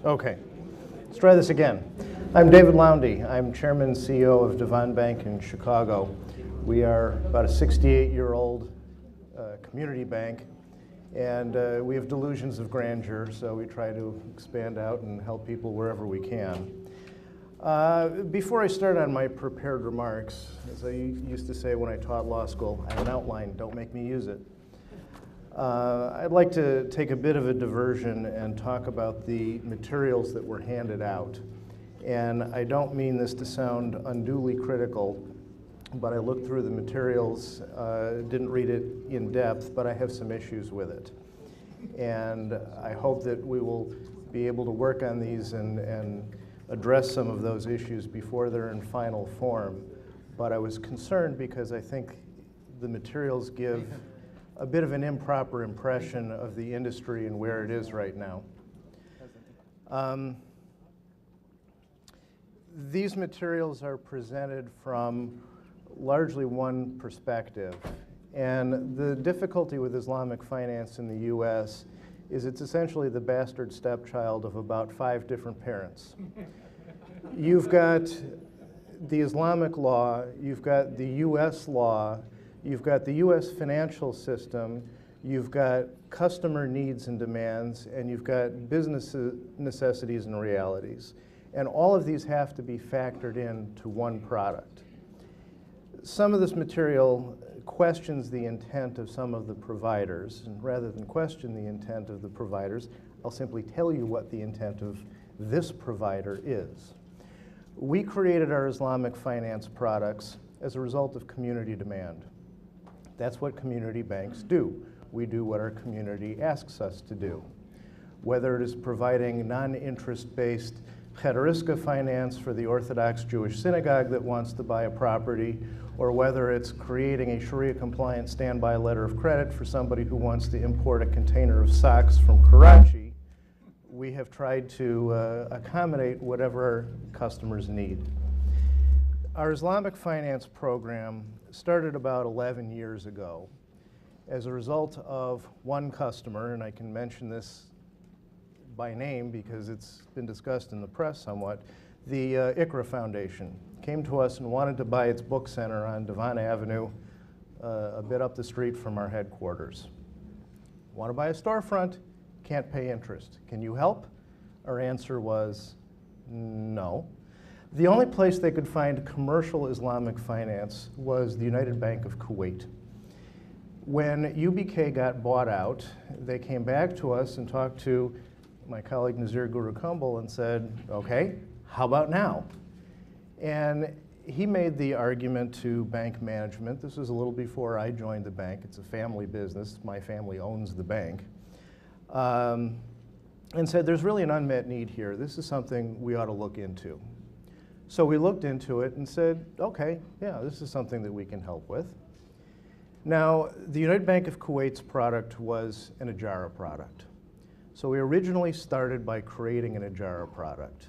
Okay, let's try this again. I'm David Lowndy. I'm Chairman and CEO of Devon Bank in Chicago. We are about a 68-year-old community bank, and we have delusions of grandeur, so we try to expand out and help people wherever we can. Before I start on my prepared remarks, as I used to say when I taught law school, I have an outline, don't make me use it. I'd like to take a bit of a diversion and talk about the materials that were handed out. And I don't mean this to sound unduly critical, but I looked through the materials, didn't read it in depth, but I have some issues with it. And I hope that we will be able to work on these and address some of those issues before they're in final form. But I was concerned because I think the materials give a bit of an improper impression of the industry and where it is right now. These materials are presented from largely one perspective. And the difficulty with Islamic finance in the US is it's essentially the bastard stepchild of about 5 different parents. You've got the Islamic law, you've got the US law, you've got the US financial system, you've got customer needs and demands, and you've got business necessities and realities. And all of these have to be factored into one product. Some of this material questions the intent of some of the providers, and rather than question the intent of the providers, I'll simply tell you what the intent of this provider is. We created our Islamic finance products as a result of community demand. That's what community banks do. We do what our community asks us to do. Whether it is providing non-interest-based Chederiska finance for the Orthodox Jewish synagogue that wants to buy a property, or whether it's creating a Sharia-compliant standby letter of credit for somebody who wants to import a container of socks from Karachi, we have tried to accommodate whatever our customers need. Our Islamic finance program started about 11 years ago as a result of one customer, and I can mention this by name because it's been discussed in the press somewhat. The ICRA Foundation came to us and wanted to buy its book center on Devon Avenue, a bit up the street from our headquarters. Want to buy a storefront, can't pay interest. Can you help? Our answer was no. The only place they could find commercial Islamic finance was the United Bank of Kuwait. When UBK got bought out, they came back to us and talked to my colleague Nazir Gurukumbal and said, okay, how about now? And he made the argument to bank management. This was a little before I joined the bank. It's a family business. My family owns the bank. And said, there's really an unmet need here. This is something we ought to look into. So we looked into it and said, okay, yeah, this is something that we can help with. Now, the United Bank of Kuwait's product was an Ijara product. So we originally started by creating an Ijara product.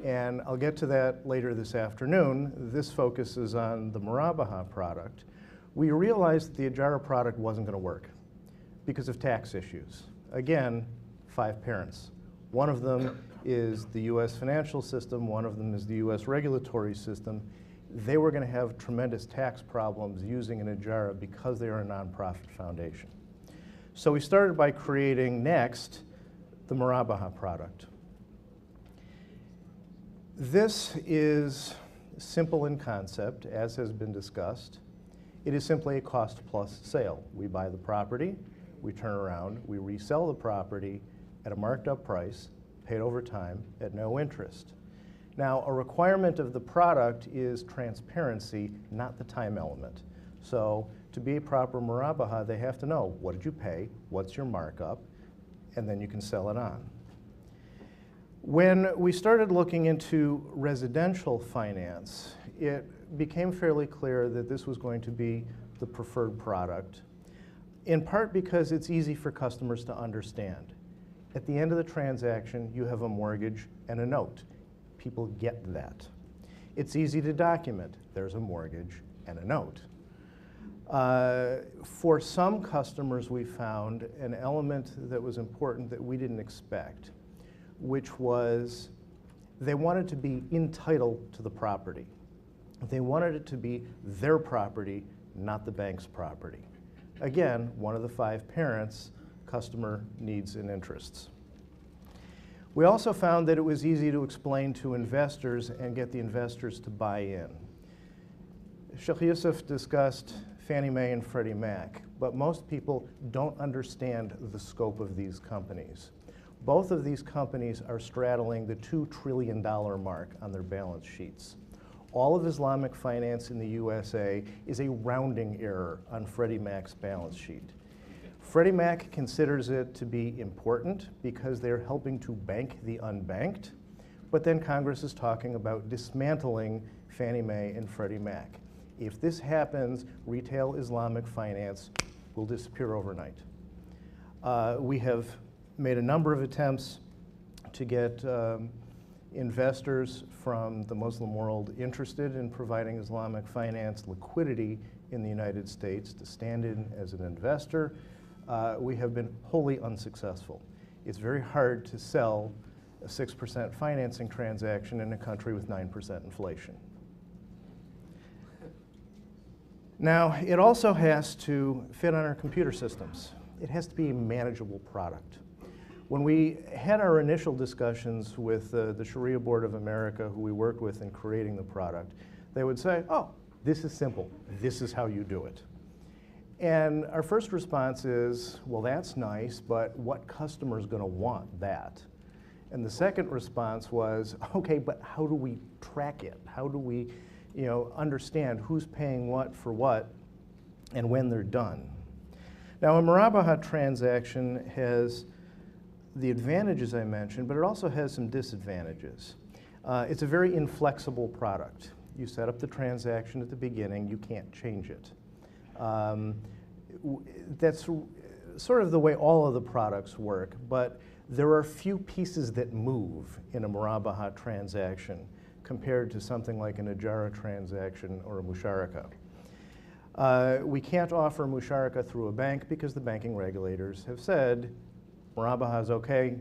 And I'll get to that later this afternoon. This focuses on the Murabaha product. We realized that the Ijara product wasn't going to work because of tax issues. Again, 5 parents. One of them is the US financial system, one of them is the US regulatory system. They were going to have tremendous tax problems using an Ijara because they are a nonprofit foundation. So we started by creating next the Murabaha product. This is simple in concept, as has been discussed. It is simply a cost-plus sale. We buy the property, we turn around, we resell the property at a marked up price, paid over time at no interest. Now, a requirement of the product is transparency, not the time element. So to be a proper Murabaha, they have to know, what did you pay, what's your markup, and then you can sell it on. When we started looking into residential finance, it became fairly clear that this was going to be the preferred product, in part because it's easy for customers to understand. At the end of the transaction, you have a mortgage and a note. People get that. It's easy to document. There's a mortgage and a note. For some customers, we found an element that was important that we didn't expect. which was they wanted to be entitled to the property. They wanted it to be their property, not the bank's property. Again, one of the 5 parents, customer needs and interests. We also found that it was easy to explain to investors and get the investors to buy in. Sheikh Yusuf discussed Fannie Mae and Freddie Mac, but most people don't understand the scope of these companies. Both of these companies are straddling the $2 trillion mark on their balance sheets. All of Islamic finance in the USA is a rounding error on Freddie Mac's balance sheet. Freddie Mac considers it to be important because they're helping to bank the unbanked, but then Congress is talking about dismantling Fannie Mae and Freddie Mac. If this happens, retail Islamic finance will disappear overnight. We have made a number of attempts to get investors from the Muslim world interested in providing Islamic finance liquidity in the United States to stand in as an investor. We have been wholly unsuccessful. It's very hard to sell a 6% financing transaction in a country with 9% inflation. Now, it also has to fit on our computer systems. It has to be a manageable product. When we had our initial discussions with the Sharia Board of America, who we worked with in creating the product, they would say, oh, this is simple. This is how you do it. And our first response is, well, that's nice, but what customer is going to want that? And the second response was, okay, but how do we track it? How do we understand who's paying what for what and when they're done? Now, a Murabaha transaction has the advantages I mentioned, but it also has some disadvantages. It's a very inflexible product. You set up the transaction at the beginning, you can't change it. That's sort of the way all of the products work, but there are few pieces that move in a Murabaha transaction compared to something like an Ijara transaction or a Musharaka. We can't offer Musharaka through a bank because the banking regulators have said Murabaha is okay,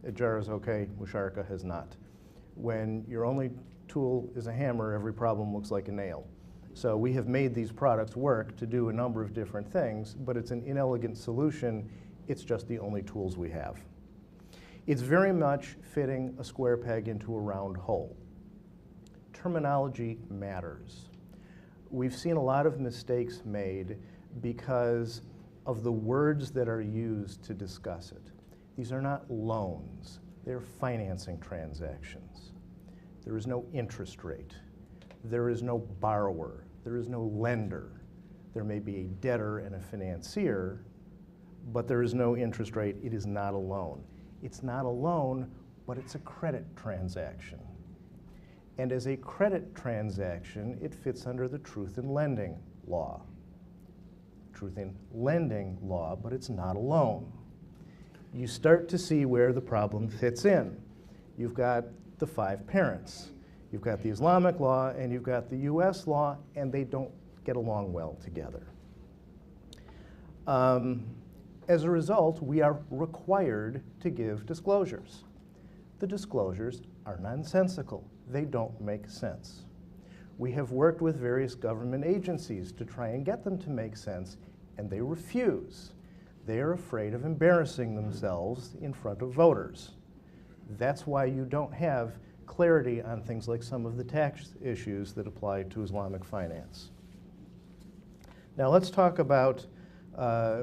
Ijara is okay, Musharaka has not. When your only tool is a hammer, every problem looks like a nail. So we have made these products work to do a number of different things, but it's an inelegant solution. It's just the only tools we have. It's very much fitting a square peg into a round hole. Terminology matters. We've seen a lot of mistakes made because of the words that are used to discuss it. These are not loans. They're financing transactions. There is no interest rate. There is no borrower. There is no lender. There may be a debtor and a financier, but there is no interest rate. It is not a loan. It's not a loan, but it's a credit transaction. And as a credit transaction, it fits under the truth in lending law. Truth in lending law, but it's not a loan. You start to see where the problem fits in. You've got the 5 parents. You've got the Islamic law and you've got the US law, and they don't get along well together. As a result, we are required to give disclosures. The disclosures are nonsensical. They don't make sense. We have worked with various government agencies to try and get them to make sense, and they refuse. They are afraid of embarrassing themselves in front of voters. That's why you don't have clarity on things like some of the tax issues that apply to Islamic finance. Now let's talk about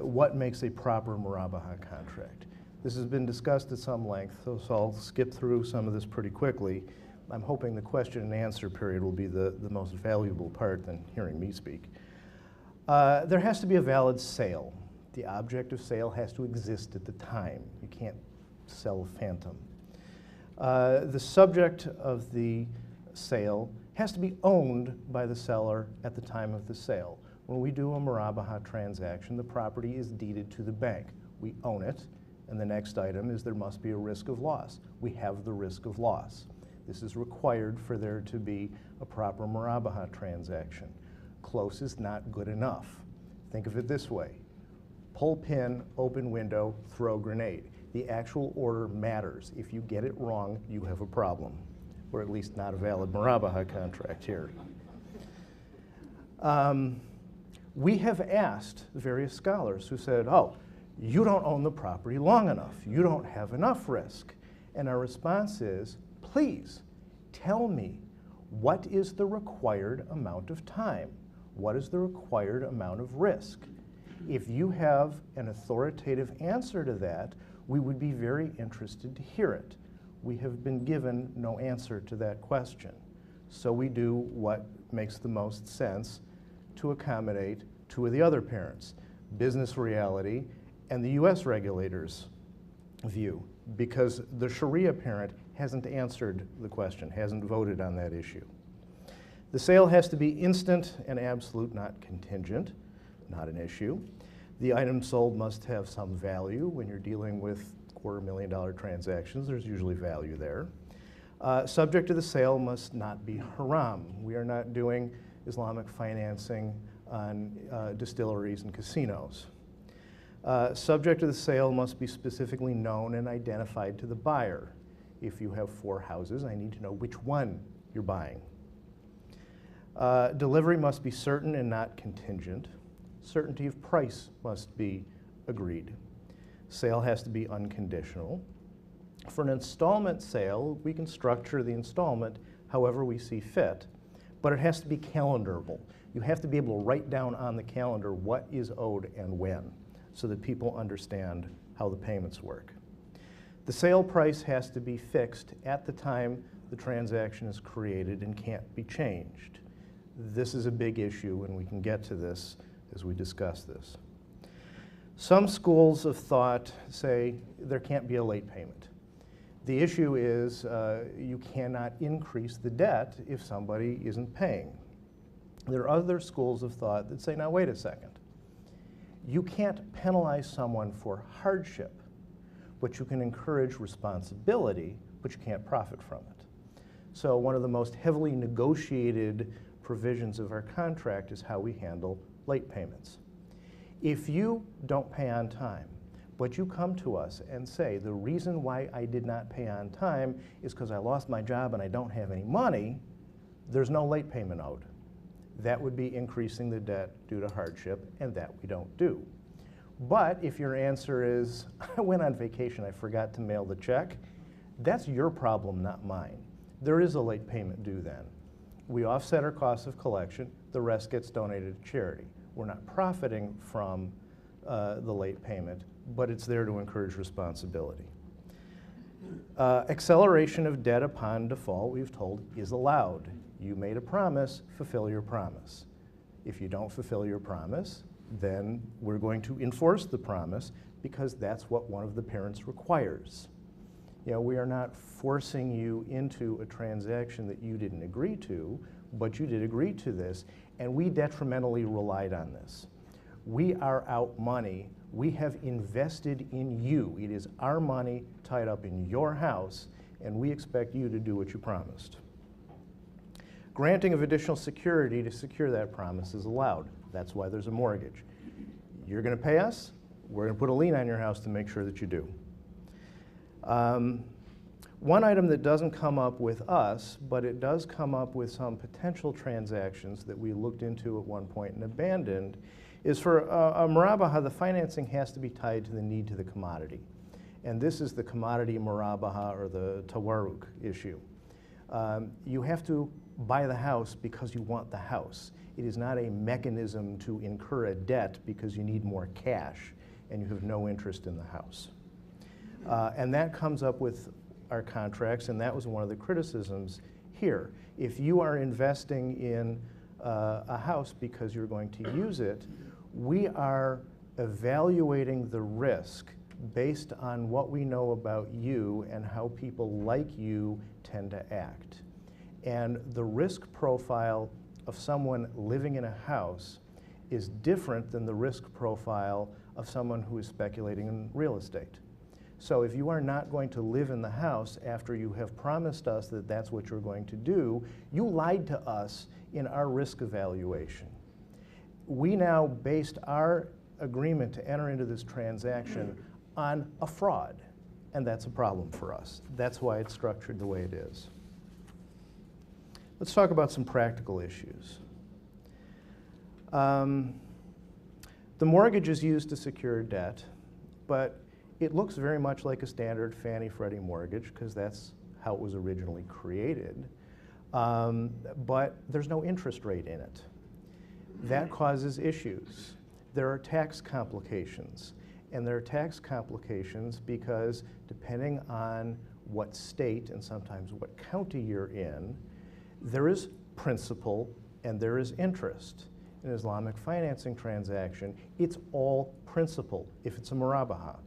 what makes a proper Murabaha contract. This has been discussed at some length, so I'll skip through some of this pretty quickly. I'm hoping the question and answer period will be the most valuable part than hearing me speak. There has to be a valid sale. The object of sale has to exist at the time. You can't sell a phantom. The subject of the sale has to be owned by the seller at the time of the sale. When we do a Murabaha transaction, the property is deeded to the bank. We own it, and the next item is there must be a risk of loss. We have the risk of loss. This is required for there to be a proper Murabaha transaction. Close is not good enough. Think of it this way. Pull pin, open window, throw grenade. The actual order matters. If you get it wrong, you have a problem, or at least not a valid Murabaha contract here. We have asked various scholars who said, oh, you don't own the property long enough. You don't have enough risk. And our response is, please tell me, what is the required amount of time? What is the required amount of risk? If you have an authoritative answer to that, we would be very interested to hear it. We have been given no answer to that question. So we do what makes the most sense to accommodate two of the other parents, business reality and the US regulators' view, because the Sharia parent hasn't answered the question, hasn't voted on that issue. The sale has to be instant and absolute, not contingent, not an issue. The item sold must have some value. When you're dealing with $250,000 transactions, there's usually value there. Subject to the sale must not be haram. We are not doing Islamic financing on distilleries and casinos. Subject to the sale must be specifically known and identified to the buyer. If you have 4 houses, I need to know which one you're buying. Delivery must be certain and not contingent. Certainty of price must be agreed. Sale has to be unconditional. For an installment sale, we can structure the installment however we see fit, but it has to be calendarable. You have to be able to write down on the calendar what is owed and when, so that people understand how the payments work. The sale price has to be fixed at the time the transaction is created and can't be changed. This is a big issue, and we can get to this as we discuss this. Some schools of thought say there can't be a late payment. The issue is you cannot increase the debt if somebody isn't paying. There are other schools of thought that say, now wait a second. You can't penalize someone for hardship, but you can encourage responsibility, but you can't profit from it. So one of the most heavily negotiated provisions of our contract is how we handle late payments. If you don't pay on time, but you come to us and say, the reason why I did not pay on time is because I lost my job and I don't have any money, there's no late payment owed. That would be increasing the debt due to hardship, and that we don't do. But if your answer is, I went on vacation, I forgot to mail the check, that's your problem, not mine. There is a late payment due then. We offset our costs of collection, the rest gets donated to charity. We're not profiting from the late payment, but it's there to encourage responsibility. Acceleration of debt upon default, we've told, is allowed. You made a promise, fulfill your promise. If you don't fulfill your promise, then we're going to enforce the promise because that's what one of the parents requires. You know, we are not forcing you into a transaction that you didn't agree to, but you did agree to this, and we detrimentally relied on this. We are out money. We have invested in you. It is our money tied up in your house, and we expect you to do what you promised. Granting of additional security to secure that promise is allowed. That's why there's a mortgage. You're going to pay us, we're going to put a lien on your house to make sure that you do. One item that doesn't come up with us, but it does come up with some potential transactions that we looked into at one point and abandoned, is for a murabaha, the financing has to be tied to the need to the commodity. And this is the commodity murabaha, or the tawarruk issue. You have to buy the house because you want the house. It is not a mechanism to incur a debt because you need more cash and you have no interest in the house. And that comes up with our contracts, and that was one of the criticisms here. If you are investing in a house because you're going to use it, we are evaluating the risk based on what we know about you and how people like you tend to act. And the risk profile of someone living in a house is different than the risk profile of someone who is speculating in real estate. So if you are not going to live in the house after you have promised us that that's what you're going to do, you lied to us in our risk evaluation. We now based our agreement to enter into this transaction on a fraud. and that's a problem for us. That's why it's structured the way it is. Let's talk about some practical issues. The mortgage is used to secure debt, but it looks very much like a standard Fannie Freddie mortgage because that's how it was originally created, but there's no interest rate in it. That causes issues. There are tax complications, and there are tax complications because depending on what state and sometimes what county you're in, there is principal and there is interest. In an Islamic financing transaction, it's all principal if it's a murabaha.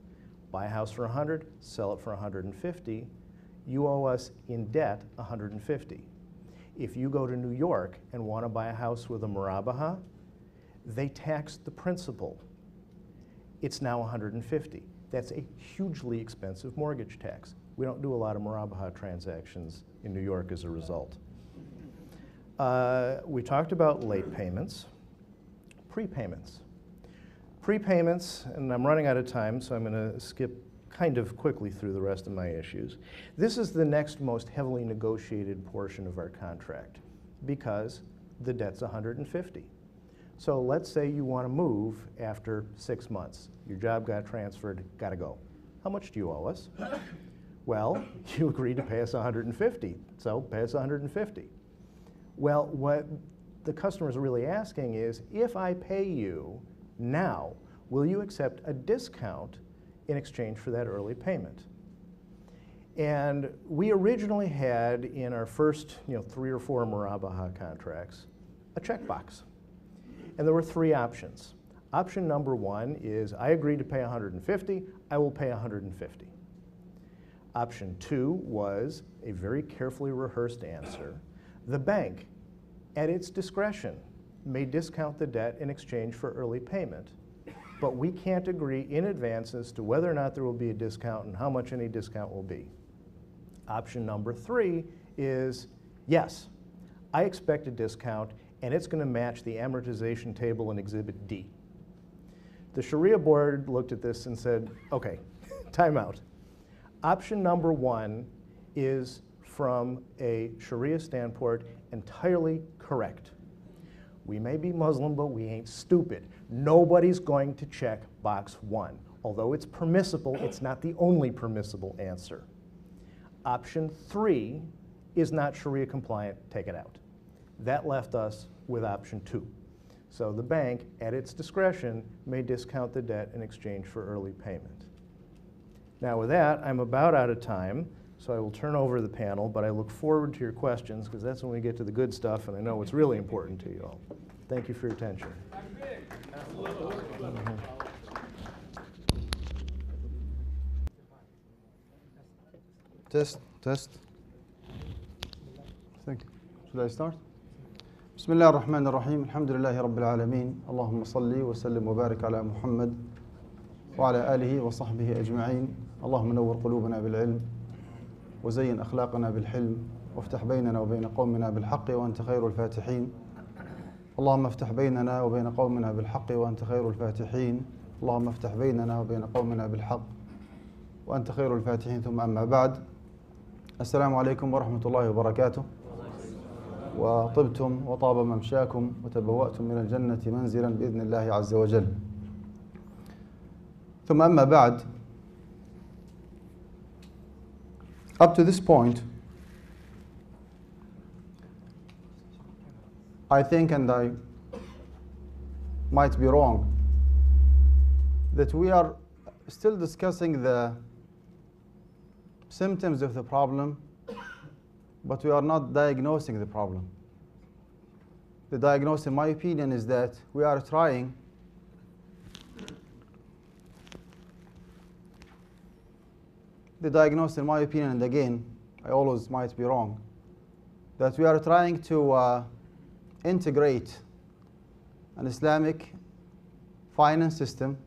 Buy a house for 100, sell it for 150, you owe us in debt 150. If you go to New York and want to buy a house with a murabaha, they tax the principal. It's now 150. That's a hugely expensive mortgage tax. We don't do a lot of murabaha transactions in New York as a result. We talked about late payments, prepayments. Prepayments, and I'm running out of time, so I'm going to skip kind of quickly through the rest of my issues. This is the next most heavily negotiated portion of our contract because the debt's 150. So let's say you want to move after 6 months. Your job got transferred, got to go. How much do you owe us? Well, you agreed to pay us 150, so pay us 150. Well, what the customer is really asking is, if I pay you now, will you accept a discount in exchange for that early payment? And we originally had in our first 3 or 4 murabaha contracts a checkbox. And there were 3 options. Option number 1 is, I agree to pay 150, I will pay 150. Option 2 was a very carefully rehearsed answer. The bank, at its discretion, may discount the debt in exchange for early payment, but we can't agree in advance as to whether or not there will be a discount and how much any discount will be. Option number 3 is, yes, I expect a discount and it's going to match the amortization table in Exhibit D. The Sharia board looked at this and said, okay, time out. Option number 1 is, from a Sharia standpoint, entirely correct. We may be Muslim, but we ain't stupid. Nobody's going to check box 1. Although it's permissible, it's not the only permissible answer. Option 3 is not Sharia compliant, take it out. That left us with option 2. So the bank, at its discretion, may discount the debt in exchange for early payment. Now with that, I'm about out of time, so I will turn over the panel, but I look forward to your questions, because that's when we get to the good stuff, and I know what's really important to you all. Thank you for your attention. Test. Thank you. Should I start? بسم الله الرحمن الرحيم الحمد لله رب العالمين اللهم صل وسلم وبارك على محمد وعلى آله وصحبه أجمعين اللهم نور قلوبنا بالعلم وزين أخلاقنا بالحلم وافتح بيننا وبين قومنا بالحق وأنت خير الفاتحين اللهم افتح بيننا وبين قومنا بالحق وأنت خير الفاتحين اللهم افتح بيننا وبين قومنا بالحق وأنت خير الفاتحين ثم أما بعد السلام عليكم ورحمة الله وبركاته وطبتم وطاب ممشاكم وتبوأتم من الجنة منزلا بإذن الله عز وجل ثم أما بعد. Up to this point, I think, and I might be wrong, that we are still discussing the symptoms of the problem, but we are not diagnosing the problem. The diagnosis, in my opinion, is that we are trying the diagnosis, in my opinion, and again, I always might be wrong, that we are trying to integrate an Islamic finance system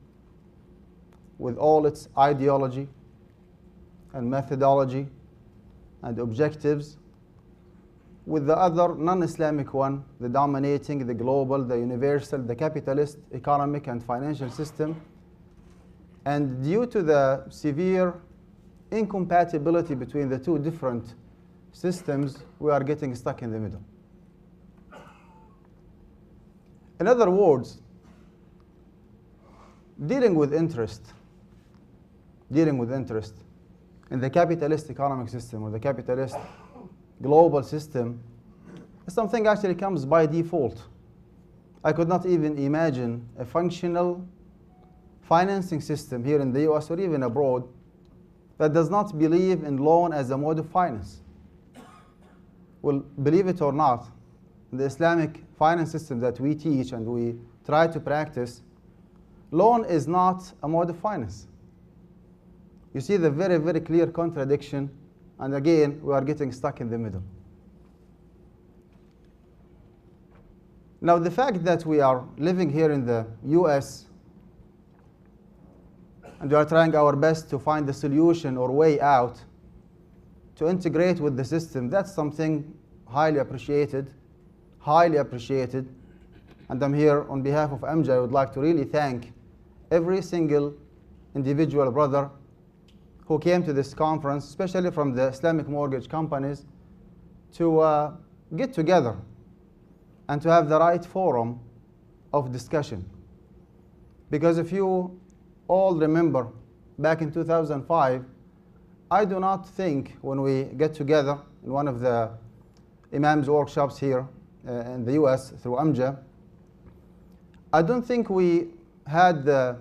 with all its ideology and methodology and objectives with the other non-Islamic one, the dominating, the global, the universal, the capitalist economic and financial system. And due to the severe incompatibility between the two different systems, we are getting stuck in the middle. In other words, dealing with interest in the capitalist economic system or the capitalist global system is something actually comes by default. I could not even imagine a functional financing system here in the US or even abroad that does not believe in loan as a mode of finance. Well, believe it or not, the Islamic finance system that we teach and we try to practice, loan is not a mode of finance. You see the very, very clear contradiction, and again, we are getting stuck in the middle. Now, the fact that we are living here in the US and we are trying our best to find a solution or way out to integrate with the system, that's something highly appreciated. And I'm here on behalf of Amja. I would like to really thank every single individual brother who came to this conference, especially from the Islamic mortgage companies, to get together and to have the right forum of discussion. Because if you all remember, back in 2005, I do not think when we get together in one of the Imam's workshops here in the US through Amja, I don't think we had the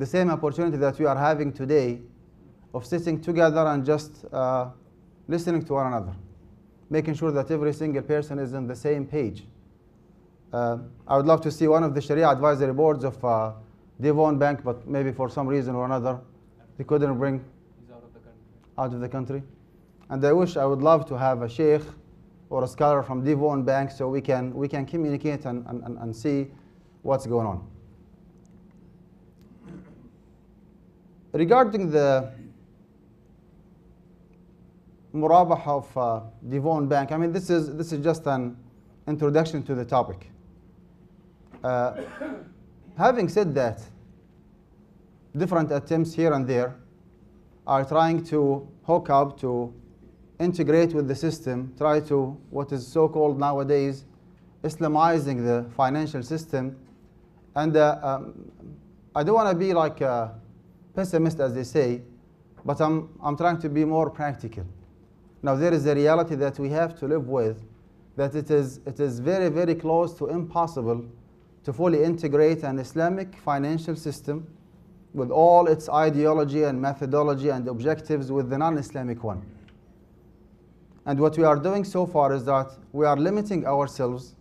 same opportunity that we are having today of sitting together and just listening to one another, making sure that every single person is on the same page. I would love to see one of the Sharia advisory boards of Devon Bank, but maybe for some reason or another, they couldn't bring. He's out of the country. Out of the country. And I would love to have a sheikh or a scholar from Devon Bank so we can communicate and see what's going on. Regarding the murabaha of Devon Bank, I mean, this is just an introduction to the topic. Having said that, different attempts here and there are trying to hook up, to integrate with the system, try to, what is so-called nowadays, Islamizing the financial system. And I don't want to be like a pessimist, as they say, but I'm trying to be more practical. Now, there is a reality that we have to live with, that it is very, very close to impossible to fully integrate an Islamic financial system with all its ideology and methodology and objectives with the non-Islamic one. And what we are doing so far is that we are limiting ourselves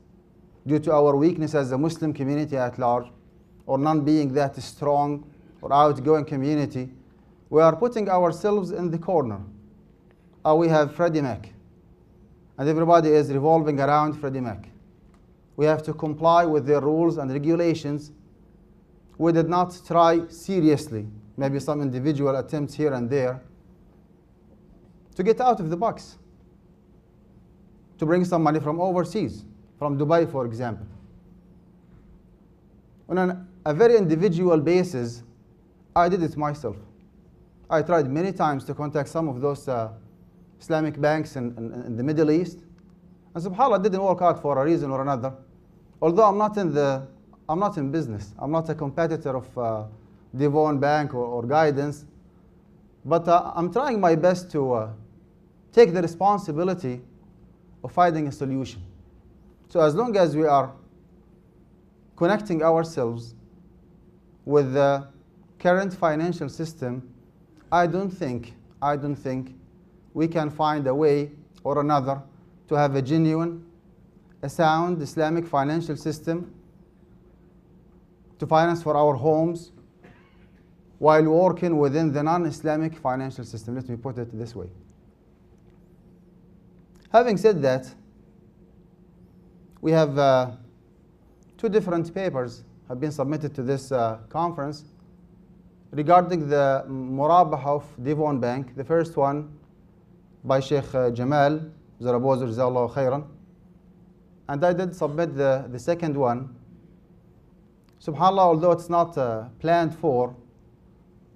due to our weakness as a Muslim community at large, or not being that strong or outgoing community. We are putting ourselves in the corner. We have Freddie Mac, and everybody is revolving around Freddie Mac. We have to comply with their rules and regulations. We did not try seriously, maybe some individual attempts here and there, to get out of the box, to bring some money from overseas, from Dubai, for example. On a very individual basis, I did it myself. I tried many times to contact some of those Islamic banks in the Middle East, and subhanAllah, it didn't work out for a reason or another. Although I'm not in business, I'm not a competitor of Devon Bank or Guidance, but I'm trying my best to take the responsibility of finding a solution. So as long as we are connecting ourselves with the current financial system, I don't think we can find a way or another to have a genuine, a sound Islamic financial system to finance for our homes while working within the non-Islamic financial system. Let me put it this way. Having said that, we have two different papers have been submitted to this conference regarding the murabaha of Devon Bank. The first one by Sheikh Jamal Zaraboz, Jazakallahu khairan. And I did submit the second one. SubhanAllah, although it's not planned for,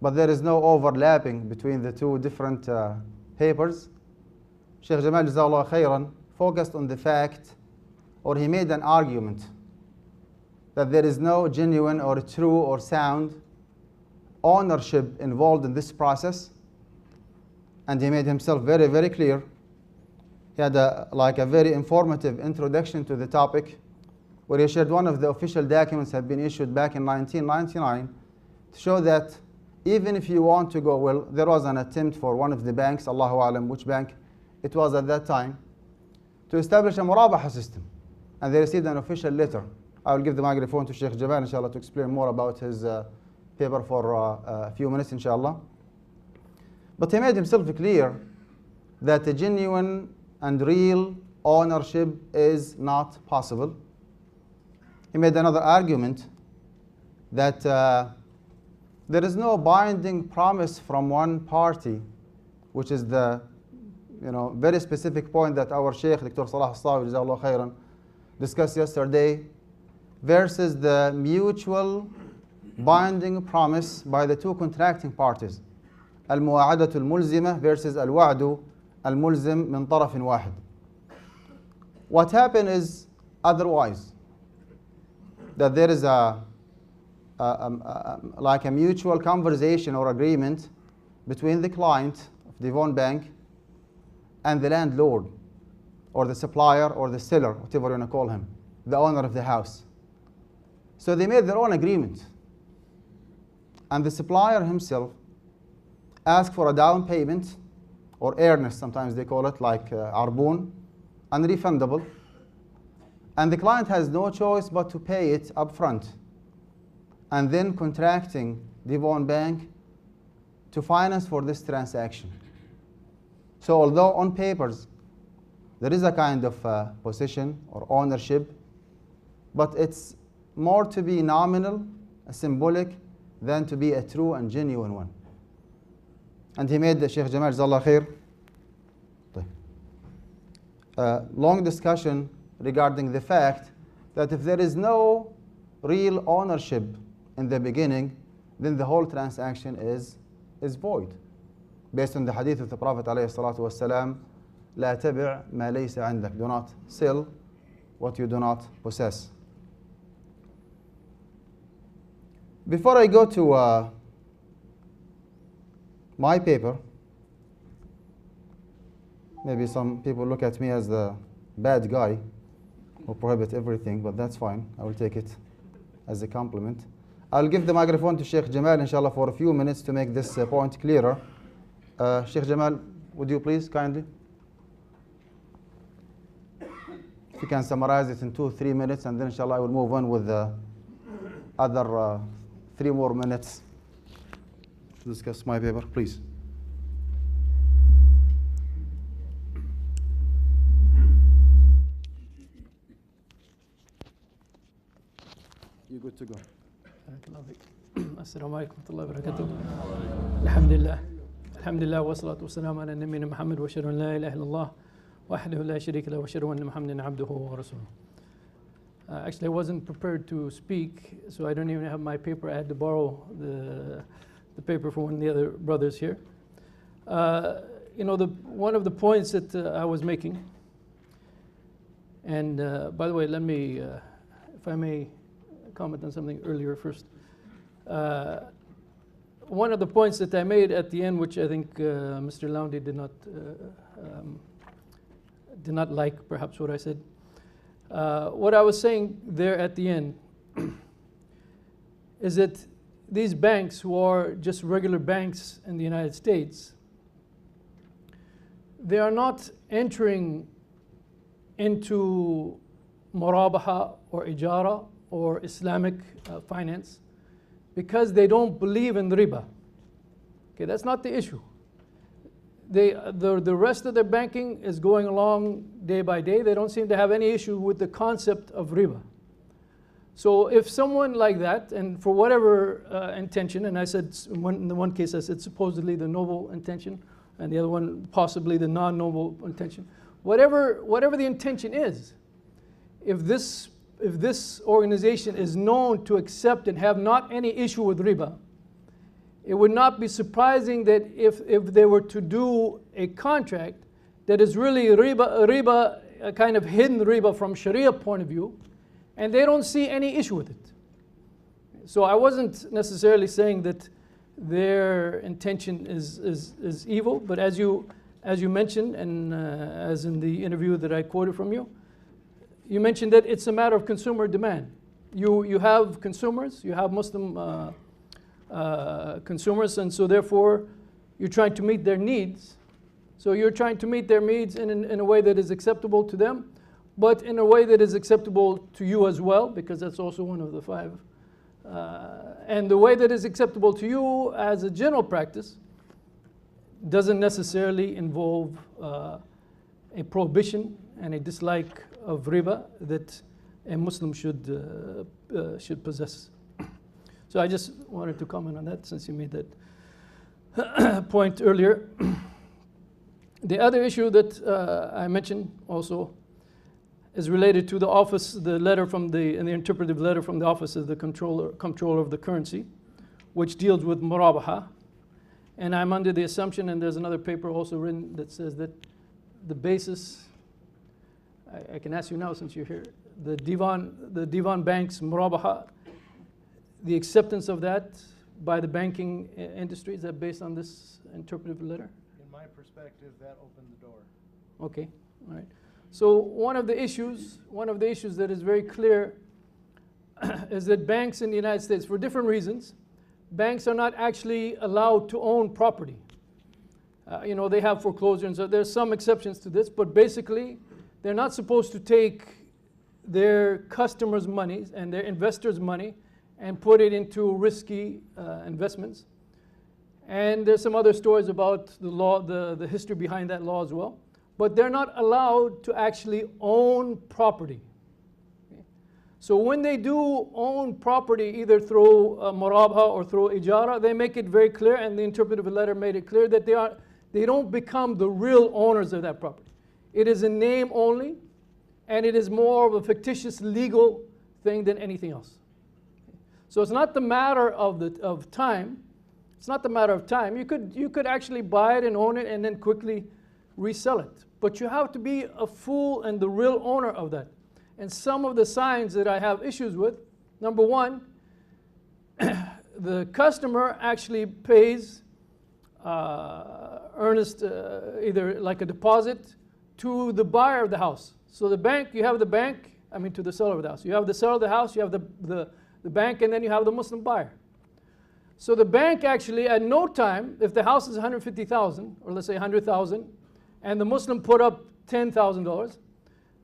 but there is no overlapping between the two different papers. Sheikh Jamal Jazakallah Khairan focused on the fact, or he made an argument, that there is no genuine or true or sound ownership involved in this process. And he made himself very, very clear. He had a very informative introduction to the topic, where he shared one of the official documents had been issued back in 1999 to show that even if you want to go, well, there was an attempt for one of the banks, Allahu Alam which bank it was at that time, to establish a murabaha system. And they received an official letter. I will give the microphone to Sheikh Jamal, inshallah, to explain more about his paper for a few minutes, inshallah. But he made himself clear that a genuine and real ownership is not possible. He made another argument that there is no binding promise from one party, which is the very specific point that our Sheikh, Dr. Salah Sawi, Jazakallah Khairan, discussed yesterday, versus the mutual binding promise by the two contracting parties. Al-mu'a'adatu al-mulzimah versus al-wa'du al-mulzim min tarafin wahid. What happened is otherwise, that there is like a mutual conversation or agreement between the client of Devon Bank and the landlord, or the supplier, or the seller, whatever you want to call him, the owner of the house. So they made their own agreement. And the supplier himself asked for a down payment, or earnest, sometimes they call it, like arbun, unrefundable. And the client has no choice but to pay it up front, and then contracting Devon Bank to finance for this transaction. So although on papers there is a kind of possession or ownership, but it's more to be nominal, symbolic, than to be a true and genuine one. And he made the Sheikh Jamal Jazakallah Khair long discussion regarding the fact that if there is no real ownership in the beginning, then the whole transaction is void. Based on the hadith of the Prophet ﷺ, لا تبع ما ليس عندك. Do not sell what you do not possess. Before I go to my paper, maybe some people look at me as the bad guy who prohibits everything, but that's fine. I will take it as a compliment. I'll give the microphone to Sheikh Jamal, inshallah, for a few minutes to make this point clearer. Sheikh Jamal, would you please kindly? If you can summarize it in 2-3 minutes, and then inshallah I will move on with the other 3 more minutes to discuss my paper, please. You're good to go. Assalamu alaikum wa rahmatullahi wa barakatuh. Alhamdulillah. Alhamdulillah wa salatu wa salam ala nabiyyina Muhammad wa ashhadu an la ilaha illallah wahdahu la sharika lahu wa ashhadu anna Muhammadan abduhu wa rasuluh. Actually, I wasn't prepared to speak, so I don't even have my paper. I had to borrow the paper from one of the other brothers here. One of the points that I was making, and by the way, let me, if I may comment on something earlier first. One of the points that I made at the end, which I think Mr. Laundy did not like, perhaps, what I said. What I was saying there at the end is that these banks, who are just regular banks in the United States, they are not entering into murabaha or ijara or Islamic finance because they don't believe in riba. Okay, that's not the issue. The rest of their banking is going along day by day. They don't seem to have any issue with the concept of riba. So if someone like that, and for whatever intention, and I said in the one case I said supposedly the noble intention, and the other one possibly the non-noble intention, whatever the intention is, if this organization is known to accept and have not any issue with riba, it would not be surprising that if they were to do a contract that is really riba, a kind of hidden riba from Sharia point of view, and they don't see any issue with it. So I wasn't necessarily saying that their intention is evil, but as you mentioned, and as in the interview that I quoted from you, you mentioned that it's a matter of consumer demand. You have consumers, you have Muslim consumers, and so therefore you're trying to meet their needs. So you're trying to meet their needs in a way that is acceptable to them, but in a way that is acceptable to you as well, because that's also one of the five. And the way that is acceptable to you as a general practice doesn't necessarily involve a prohibition and a dislike of riba that a Muslim should possess. So I just wanted to comment on that since you made that point earlier. The other issue that I mentioned also is related to the office, the letter from the interpretive letter from the office of the controller of the currency, which deals with murabaha. And I'm under the assumption, and there's another paper also written that says that the basis, I can ask you now since you're here, the Divan Bank's murabaha, the acceptance of that by the banking industry, is that based on this interpretive letter? In my perspective, that opened the door. Okay, all right. So one of the issues that is very clear is that banks in the United States, for different reasons, banks are not actually allowed to own property. They have foreclosure, and so there's some exceptions to this, but basically they're not supposed to take their customers' money and their investors' money and put it into risky investments. And there's some other stories about the law, the history behind that law as well. But they're not allowed to actually own property. Okay? So when they do own property, either through murabaha or through ijara, they make it very clear, and the interpretive letter made it clear that they don't become the real owners of that property. It is a name only, and it is more of a fictitious legal thing than anything else. So it's not the matter of time. It's not the matter of time. You could actually buy it and own it and then quickly resell it. But you have to be a full and the real owner of that. And some of the signs that I have issues with, number one, the customer actually pays earnest, either like a deposit to the buyer of the house. So the bank, you have the bank, to the seller of the house. You have the seller of the house, you have the bank, and then you have the Muslim buyer. So the bank actually, at no time, if the house is 150,000, or let's say 100,000, and the Muslim put up $10,000,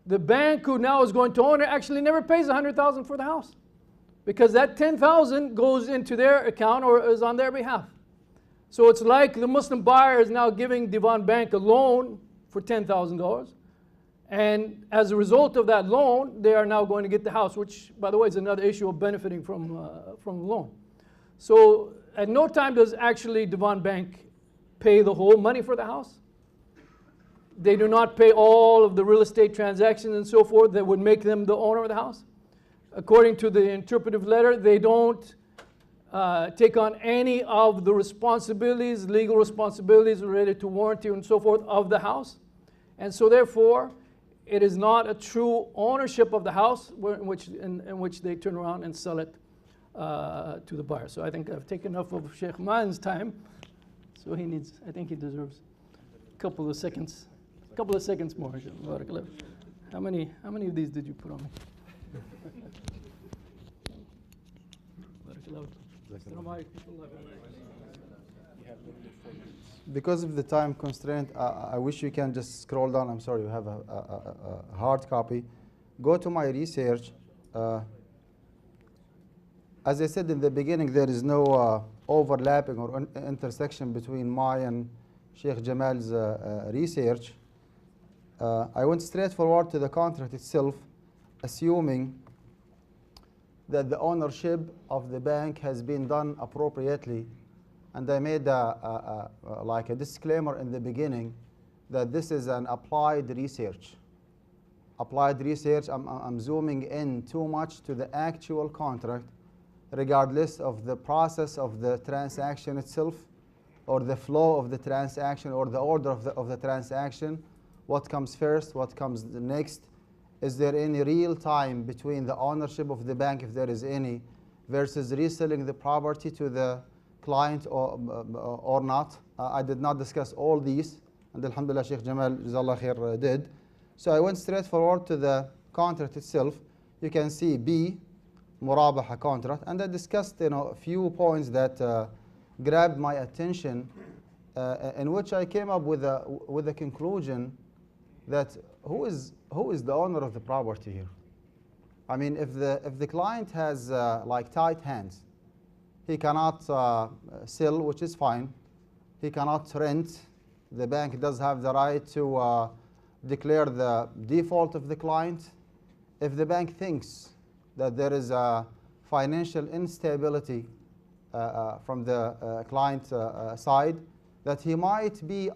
the bank who now is going to own it actually never pays 100,000 for the house, because that 10,000 goes into their account or is on their behalf. So it's like the Muslim buyer is now giving Divan Bank a loan for $10,000, and as a result of that loan, they are now going to get the house, which, by the way, is another issue of benefiting from the loan. So at no time does actually Divan Bank pay the whole money for the house. They do not pay all of the real estate transactions and so forth that would make them the owner of the house. According to the interpretive letter, they don't take on any of the responsibilities, legal responsibilities related to warranty and so forth of the house. And so therefore, it is not a true ownership of the house in which they turn around and sell it to the buyer. So I think I've taken enough of Sheikh Man's time. So I think he deserves a couple of seconds more. How many of these did you put on me? Because of the time constraint, I wish you can just scroll down. I'm sorry, you have a hard copy. Go to my research. As I said in the beginning, there is no overlapping or intersection between my and Sheikh Jamal's research. I went straight forward to the contract itself, assuming that the ownership of the bank has been done appropriately. And I made like a disclaimer in the beginning that this is an applied research. Applied research, I'm zooming in too much to the actual contract regardless of the process of the transaction itself, or the flow of the transaction, or the order of the transaction. What comes first, what comes next? Is there any real time between the ownership of the bank, if there is any, versus reselling the property to the client or not? I did not discuss all these, and alhamdulillah Sheikh Jamal Jazakallah Khair did. So I went straight forward to the contract itself. You can see B, Murabaha contract, and I discussed a few points that grabbed my attention, in which I came up with a conclusion that who is the owner of the property here? I mean, if the client has like tight hands, he cannot sell, which is fine. He cannot rent. The bank does have the right to declare the default of the client. If the bank thinks that there is a financial instability from the client side, that he might be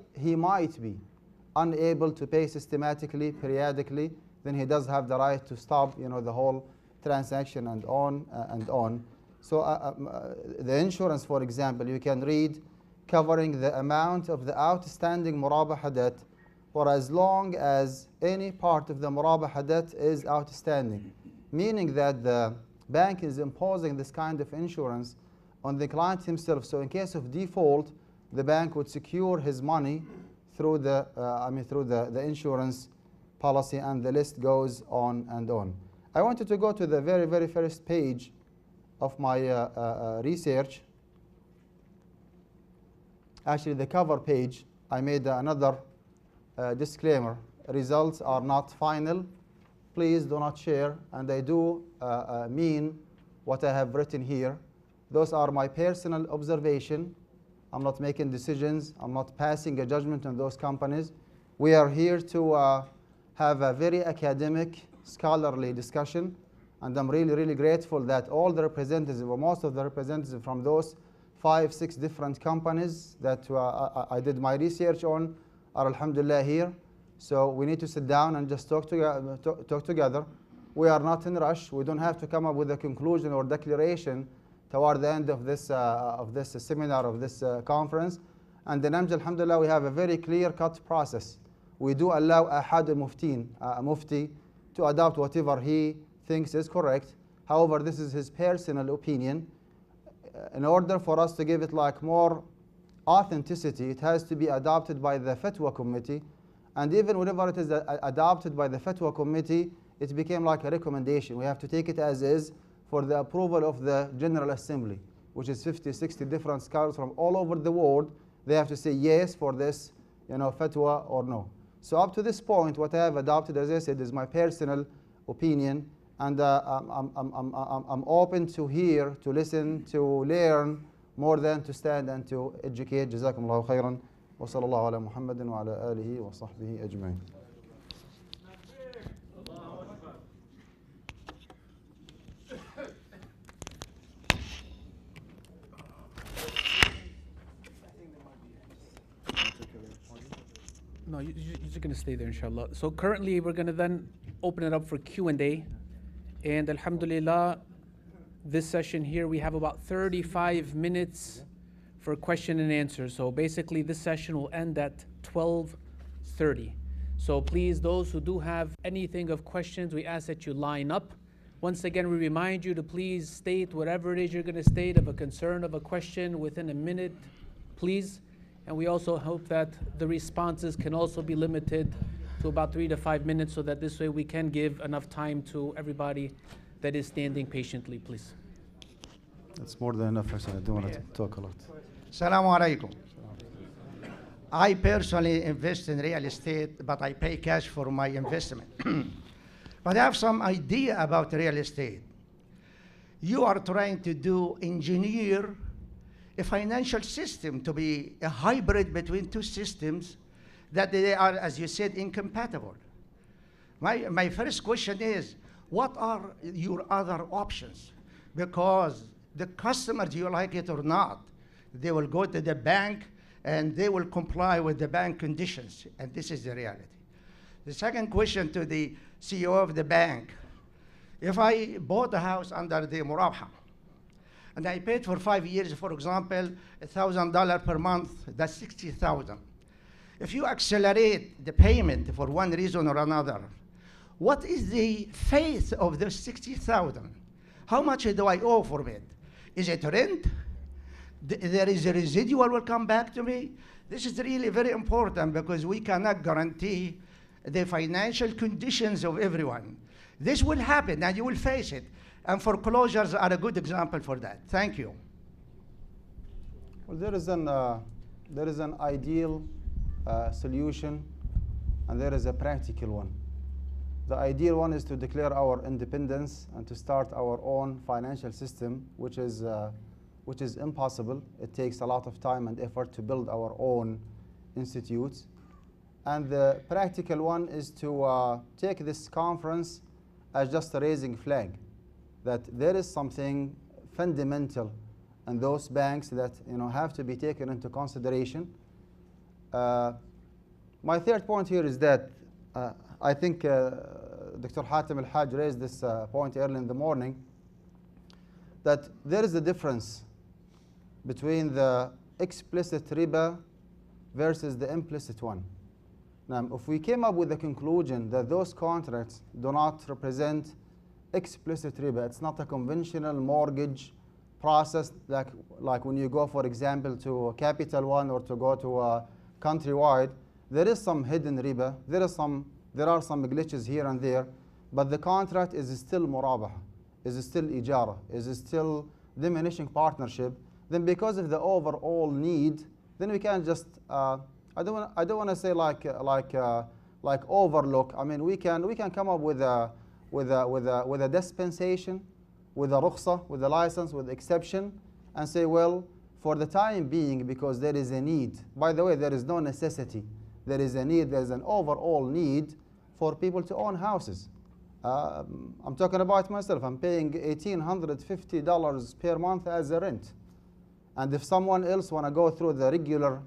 unable to pay systematically, periodically, then he does have the right to stop, the whole transaction and on and on. So the insurance, for example, you can read covering the amount of the outstanding murabaha debt for as long as any part of the murabaha debt is outstanding, meaning that the bank is imposing this kind of insurance on the client himself. So in case of default, the bank would secure his money through the insurance policy, and the list goes on and on. I wanted to go to the very, very first page of my research. Actually, the cover page, I made another disclaimer. Results are not final. Please do not share, and I do mean what I have written here. Those are my personal observation. I'm not making decisions. I'm not passing a judgment on those companies. We are here to have a very academic, scholarly discussion, and I'm really, really grateful that all the representatives, or most of the representatives from those 5, 6 different companies that I did my research on are alhamdulillah here. So we need to sit down and just talk together. We are not in a rush. We don't have to come up with a conclusion or declaration toward the end of this seminar, of this conference. And in Amja, alhamdulillah, we have a very clear-cut process. We do allow ahad al-mufti to adopt whatever he thinks is correct. However, this is his personal opinion. In order for us to give it like more authenticity, it has to be adopted by the fatwa committee. And even whenever it is adopted by the fatwa committee, it became like a recommendation. We have to take it as is for the approval of the General Assembly, which is 50, 60 different scholars from all over the world. They have to say yes for this, fatwa or no. So up to this point, what I have adopted, as I said, is my personal opinion, and I'm open to hear, to listen, to learn more than to stand and to educate. Jazakum Allahu khairan. Wa sallallahu ala Muhammadin wa ala alihi wa sahbihi ajma'in. No, you're just going to stay there, inshallah. So currently, we're going to then open it up for Q&A. And alhamdulillah, this session here, we have about 35 minutes for question and answer. So basically, this session will end at 12:30. So please, those who do have anything of questions, we ask that you line up. Once again, we remind you to please state whatever it is you're going to state of a concern, of a question within a minute, please. And we also hope that the responses can also be limited to about 3 to 5 minutes, so that this way we can give enough time to everybody that is standing patiently, please. That's more than enough, actually. I don't want to talk a lot. Assalamu alaikum. I personally invest in real estate, but I pay cash for my investment. But I have some idea about real estate. You are trying to engineer a financial system to be a hybrid between two systems that they are, as you said, incompatible. My first question is, what are your other options? Because the customer, do you like it or not, they will go to the bank and they will comply with the bank conditions, and this is the reality. The second question to the CEO of the bank, if I bought a house under the Murabaha, and I paid for 5 years, for example, $1,000 per month, that's 60,000. If you accelerate the payment for one reason or another, what is the fate of the 60,000? How much do I owe for it? Is it rent? There is a residual will come back to me? This is really very important because we cannot guarantee the financial conditions of everyone. This will happen and you will face it. And foreclosures are a good example for that. Thank you. Well, there is an ideal solution and there is a practical one. The ideal one is to declare our independence and to start our own financial system, which is impossible. It takes a lot of time and effort to build our own institutes. And the practical one is to take this conference as just a raising flag, that there is something fundamental in those banks that have to be taken into consideration. My third point here is that I think Dr. Hatem Al-Haj raised this point early in the morning, that there is a difference between the explicit riba versus the implicit one. Now, if we came up with the conclusion that those contracts do not represent explicit riba, it's not a conventional mortgage process like when you go, for example, to Capital One or to go to Countrywide, there is some hidden riba, there are some glitches here and there, but the contract is still murabaha, is still ijara, is still diminishing partnership. Then because of the overall need, then we can just I don't want to say like overlook. I mean, we can come up with a dispensation, with a rukhsa, with a license, with exception, and say, well, for the time being, because there is a need. By the way, there is no necessity. There is a need. There is an overall need for people to own houses. I'm talking about myself. I'm paying $1,850 per month as a rent. And if someone else want to go through the regular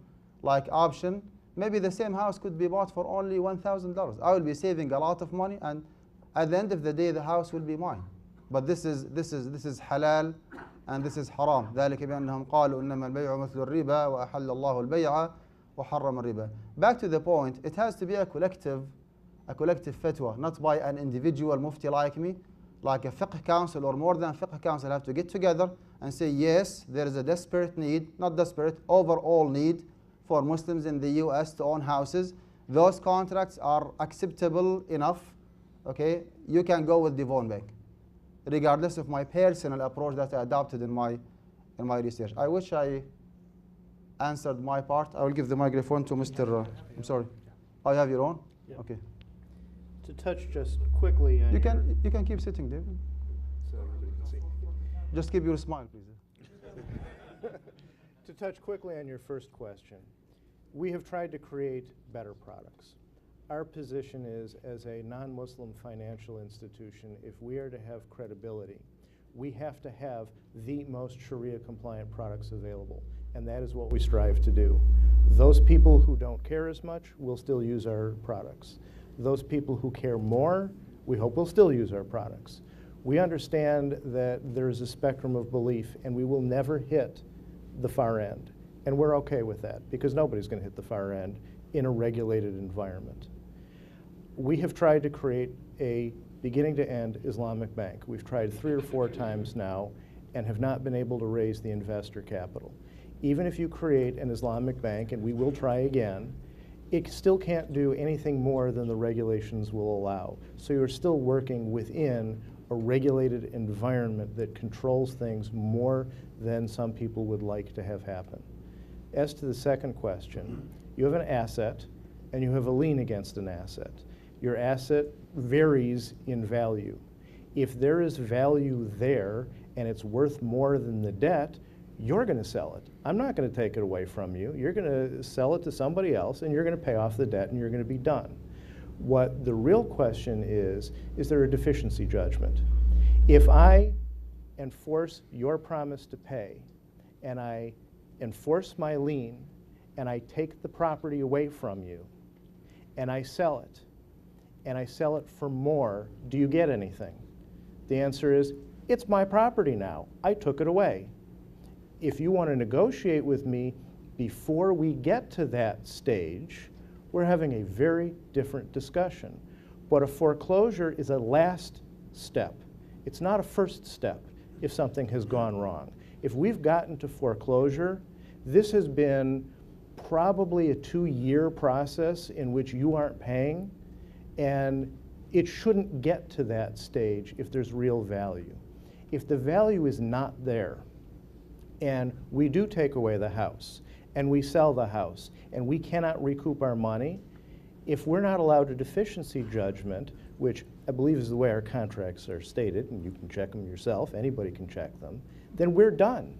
option, maybe the same house could be bought for only $1,000. I will be saving a lot of money, and at the end of the day, the house will be mine. But this is halal and this is haram. ذلك بأنهم قالوا إنما البيع مثل الربا وأحل الله البيع وحرم الربا. Back to the point, it has to be a collective fatwa, not by an individual mufti like me, like a fiqh council or more than a fiqh council have to get together and say, yes, there is a desperate need, not desperate, overall need for Muslims in the US to own houses. Those contracts are acceptable enough. Okay, you can go with Devon Bank, regardless of my personal approach that I adopted in my research. I wish I answered my part. I will give the microphone to Mr. I'm sorry. Oh, you have your own? Yeah. Okay. To touch just quickly on You can keep sitting, David. so everybody can see. Just keep your smile, please. To touch quickly on your first question, we have tried to create better products. Our position is, as a non-Muslim financial institution, if we are to have credibility, we have to have the most Sharia-compliant products available, and that is what we strive to do. Those people who don't care as much will still use our products. Those people who care more, we hope will still use our products. We understand that there is a spectrum of belief, and we will never hit the far end. And we're okay with that, because nobody's going to hit the far end in a regulated environment. We have tried to create a beginning-to-end Islamic bank. We've tried 3 or 4 times now and have not been able to raise the investor capital. Even if you create an Islamic bank, and we will try again, it still can't do anything more than the regulations will allow. So you're still working within a regulated environment that controls things more than some people would like to have happen. As to the second question, you have an asset and you have a lien against an asset. Your asset varies in value. If there is value there and it's worth more than the debt, you're going to sell it. I'm not going to take it away from you. You're going to sell it to somebody else, and you're going to pay off the debt, and you're going to be done. What the real question is there a deficiency judgment? If I enforce your promise to pay, and I enforce my lien, and I take the property away from you, and I sell it for more, do you get anything? The answer is, it's my property now. I took it away. If you want to negotiate with me before we get to that stage, we're having a very different discussion. But a foreclosure is a last step. It's not a first step if something has gone wrong. If we've gotten to foreclosure, this has been probably a 2-year process in which you aren't paying, and it shouldn't get to that stage if there's real value. If the value is not there, and we do take away the house, and we sell the house, and we cannot recoup our money, if we're not allowed a deficiency judgment, which I believe is the way our contracts are stated, and you can check them yourself, anybody can check them, then we're done.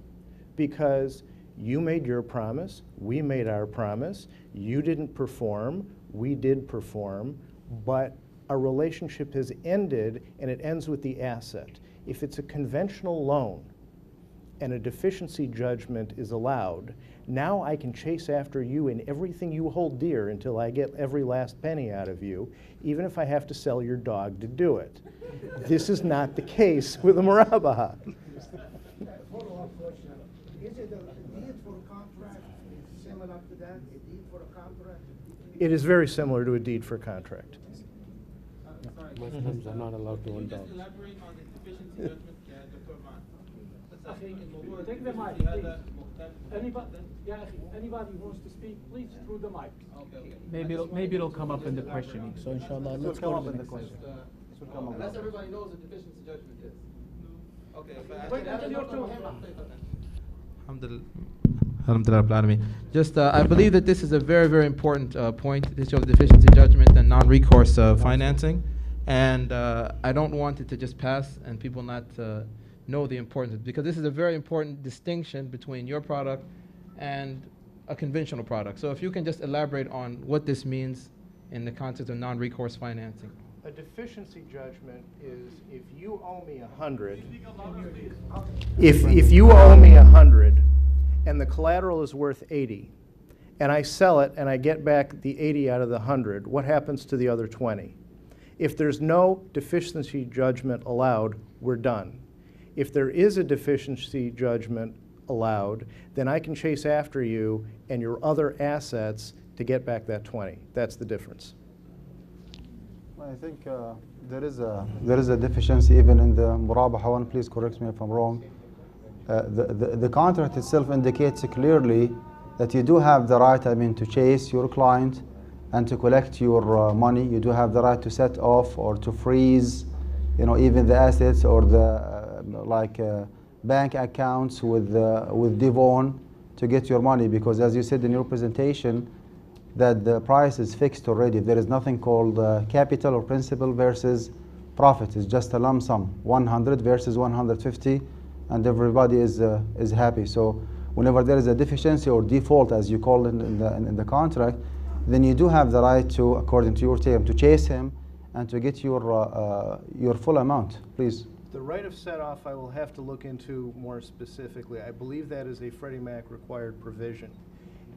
Because you made your promise, we made our promise, you didn't perform, we did perform, but a relationship has ended and it ends with the asset. If it's a conventional loan and a deficiency judgment is allowed, now I can chase after you in everything you hold dear until I get every last penny out of you, even if I have to sell your dog to do it. This is not the case with a murabaha. Follow-up question. Is it a deed for a contract similar to that? A deed for a contract? It is very similar to a deed for contract. Muslims are not allowed to own dogs. elaborate on the deficiency judgment, Dr. Mann. Take the mic, please. Anybody who wants to speak, please through the mic. Maybe it'll come up in the questioning. So inshallah, let's go to the next question. Unless everybody knows what deficiency judgment is. Okay. Wait until your turn. Alhamdulillah. Just, I believe that this is a very, very important point, this issue of deficiency judgment and non-recourse financing. And I don't want it to just pass and people not know the importance, because this is a very important distinction between your product and a conventional product. So if you can just elaborate on what this means in the context of non-recourse financing. A deficiency judgment is if you owe me 100, if you owe me 100 and the collateral is worth 80, and I sell it and I get back the 80 out of the 100, what happens to the other 20? If there's no deficiency judgment allowed, we're done. If there is a deficiency judgment allowed, then I can chase after you and your other assets to get back that 20. That's the difference. I think there is a deficiency even in the murabaha one. Please correct me if I'm wrong. The contract itself indicates clearly that you do have the right, to chase your client and to collect your money. You do have the right to set off or to freeze, even the assets or the bank accounts with Devon to get your money, because as you said in your presentation, that the price is fixed already. There is nothing called capital or principal versus profit. It's just a lump sum, 100 versus 150, and everybody is happy. So whenever there is a deficiency or default, as you call it in the contract, then you do have the right to, according to your term, to chase him and to get your full amount. Please. The right of set-off I will have to look into more specifically. I believe that is a Freddie Mac required provision.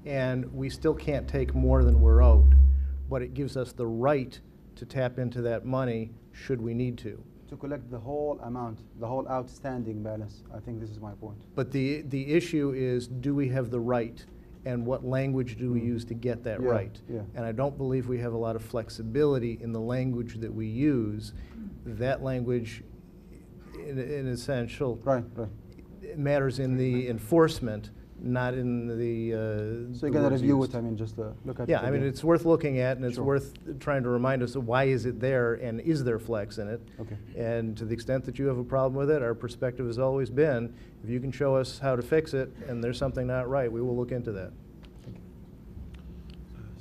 And we still can't take more than we're owed. But it gives us the right to tap into that money should we need to. To collect the whole amount, the whole outstanding balance. I think this is my point. But the issue is, do we have the right? And what language do we use to get that right? Yeah. And I don't believe we have a lot of flexibility in the language that we use. That language, in essential, right. matters in the enforcement, not in the so you're going to review it, just look at it. Yeah, it's worth looking at, and it's Sure. worth trying to remind us of why is it there, and is there flex in it? Okay. And to the extent that you have a problem with it, our perspective has always been, if you can show us how to fix it, and there's something not right, we will look into that.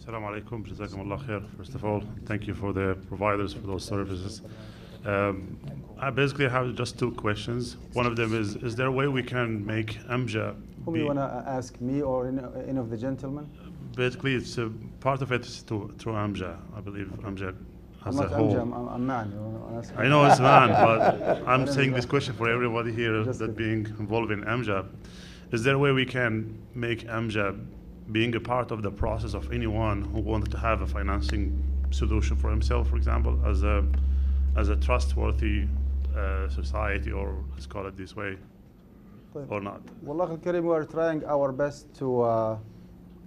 Assalamu alaikum, jazakumullah khair. First of all, thank you for the providers for those services. I basically have just two questions. One of them is there a way we can make Amja Whom be, you want to ask, me or any of the gentlemen? basically it's part of it is through Amja. I believe Amja as I'm a not whole. Amja, I'm man. I know it's man, but I'm saying this question for everybody here Just that kidding. being involved in Amja. Is there a way we can make Amja being a part of the process of anyone who wanted to have a financing solution for himself, for example, as a trustworthy society, or let's call it this way? or not? Wallah al-Karim, we are trying our best to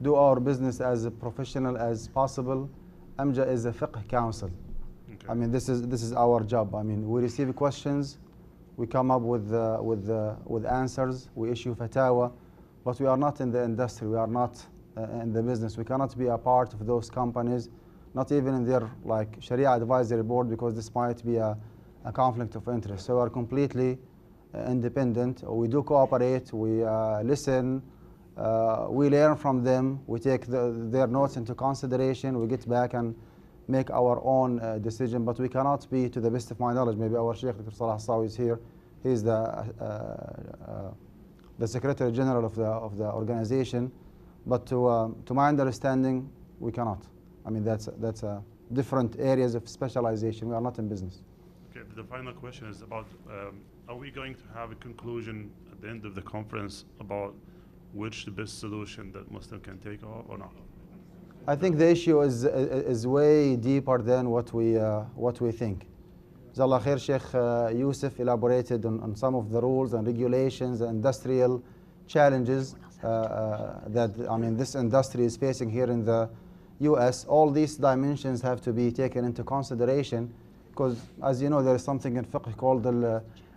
do our business as professional as possible. Amja is a fiqh council. Okay. I mean, this is our job. I mean, we receive questions, we come up with answers, we issue fatwa, but we are not in the industry. We are not in the business. We cannot be a part of those companies, not even in their like Sharia advisory board, because this might be a conflict of interest. So we are completely independent. We do cooperate. We listen. We learn from them. We take their notes into consideration. We get back and make our own decision. But we cannot be, to the best of my knowledge, maybe our Sheikh Dr. Salah Sawi is here. He is the Secretary General of the organization. But to my understanding, we cannot. I mean, that's different areas of specialization. We are not in business. Okay, the final question is about, are we going to have a conclusion at the end of the conference about which the best solution that Muslim can take or not? I think the issue is way deeper than what we think. Jazakallah khair, Sheikh Yusuf elaborated on some of the rules and regulations and industrial challenges that, I mean, this industry is facing here in the US. All these dimensions have to be taken into consideration, because as you know, there is something in fiqh called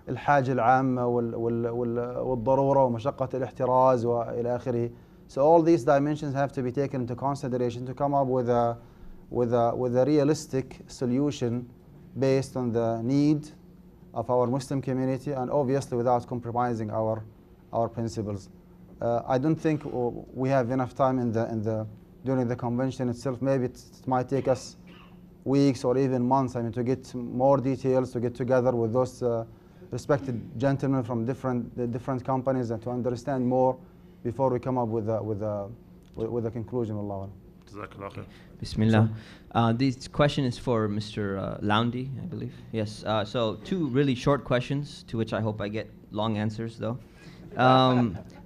الحاجة العامة والضرورة ومشقة الاحتراز وإلى آخره. So all these dimensions have to be taken into consideration to come up with a realistic solution based on the need of our Muslim community, and obviously without compromising our principles. I don't think we have enough time during the convention itself. Maybe it might take us weeks or even months, I mean, to get more details, to get together with those respected gentlemen from different companies, and to understand more before we come up with a conclusion. Allah. Bismillah. This question is for Mr. Laundy, I believe. Yes. So two really short questions, to which I hope I get long answers, though.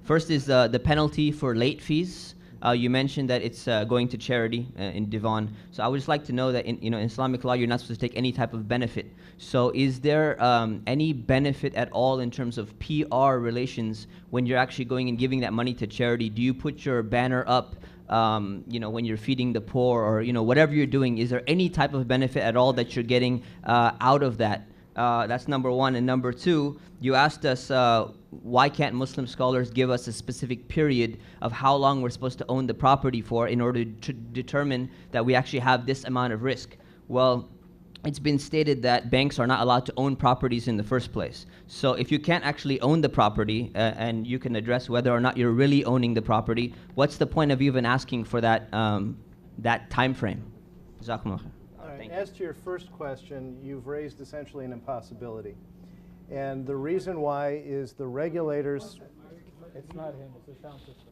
First is the penalty for late fees. You mentioned that it's going to charity in Divan. So I would just like to know that in Islamic law, you're not supposed to take any type of benefit. So is there any benefit at all in terms of PR relations when you're actually going and giving that money to charity? Do you put your banner up, when you're feeding the poor, or whatever you're doing? Is there any type of benefit at all that you're getting out of that? That's number one. And number two, you asked us why can't Muslim scholars give us a specific period of how long we're supposed to own the property for in order to determine that we actually have this amount of risk? Well, it's been stated that banks are not allowed to own properties in the first place. So if you can't actually own the property and you can address whether or not you're really owning the property, what's the point of even asking for that time frame? Jazakumullah khair. As to your first question, you've raised essentially an impossibility. And the reason why is the regulators... It's not him, it's the sound system.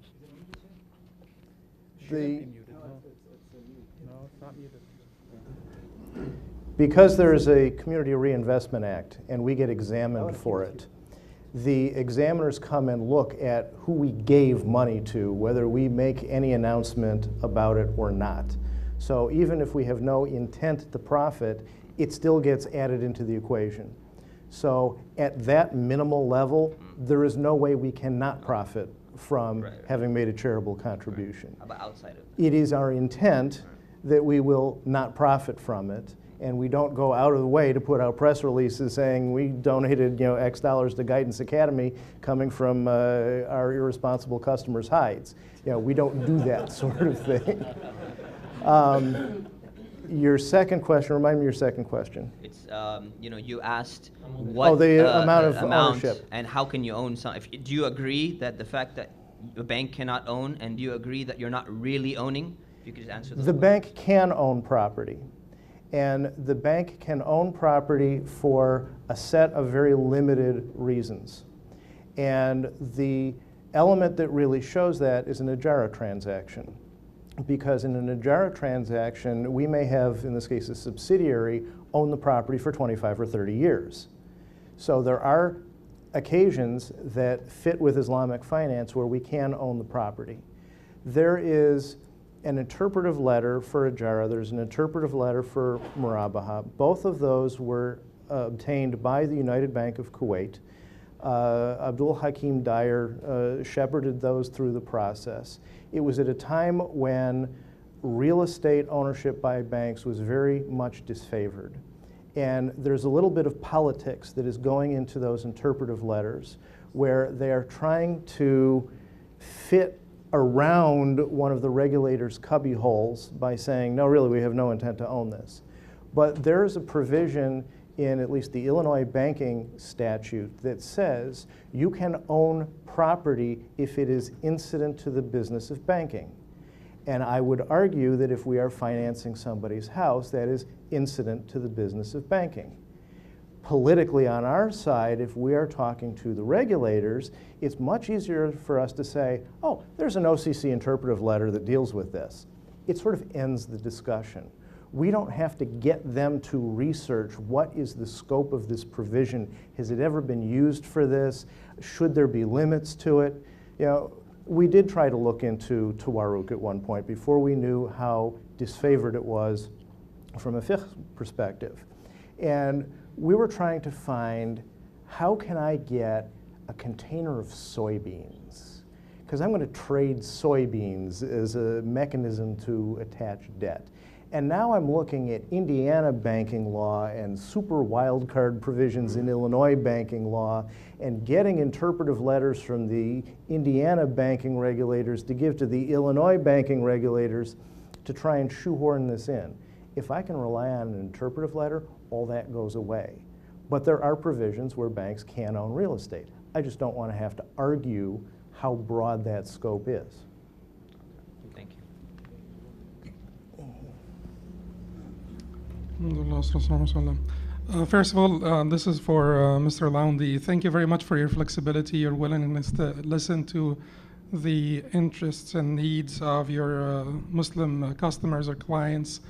No, it's not muted. Because there is a Community Reinvestment Act and we get examined for it, the examiners come and look at who we gave money to, whether we make any announcement about it or not. So even if we have no intent to profit, it still gets added into the equation. So at that minimal level, there is no way we cannot profit from having made a charitable contribution. How about outside of it? It is our intent that we will not profit from it, and we don't go out of the way to put out press releases saying we donated X dollars to Guidance Academy coming from our irresponsible customers' hides. We don't do that sort of thing. Your second question, remind me your second question. It's, you asked what the amount of ownership. And how can you own some? Do you agree that the fact that a bank cannot own, and do you agree that you're not really owning? If you could just answer those The questions. bank can own property. And the bank can own property for a set of very limited reasons. And the element that really shows that is an Ijara transaction. Because in an Ijara transaction, we may have, in this case, a subsidiary own the property for 25 or 30 years. So there are occasions that fit with Islamic finance where we can own the property. There is an interpretive letter for Ijara, there's an interpretive letter for Murabaha. Both of those were obtained by the United Bank of Kuwait. Abdul Hakim Dyer shepherded those through the process. It was at a time when real estate ownership by banks was very much disfavored. And there's a little bit of politics that is going into those interpretive letters where they are trying to fit around one of the regulator's cubby holes by saying, no, really, we have no intent to own this. But there is a provision in at least the Illinois banking statute that says you can own property if it is incident to the business of banking. And I would argue that if we are financing somebody's house, that is incident to the business of banking. Politically on our side, if we are talking to the regulators, it's much easier for us to say, oh, there's an OCC interpretive letter that deals with this. It sort of ends the discussion. We don't have to get them to research what is the scope of this provision. Has it ever been used for this? Should there be limits to it? You know, we did try to look into Tawarruk at one point before we knew how disfavored it was from a fiqh perspective. And we were trying to find, how can I get a container of soybeans? Because I'm going to trade soybeans as a mechanism to attach debt. And now I'm looking at Indiana banking law and super wildcard provisions in Illinois banking law and getting interpretive letters from the Indiana banking regulators to give to the Illinois banking regulators to try and shoehorn this in. If I can rely on an interpretive letter, all that goes away. But there are provisions where banks can own real estate. I just don't want to have to argue how broad that scope is. Thank you. First of all, this is for Mr. Laundy. Thank you very much for your flexibility, your willingness to listen to the interests and needs of your Muslim customers or clients.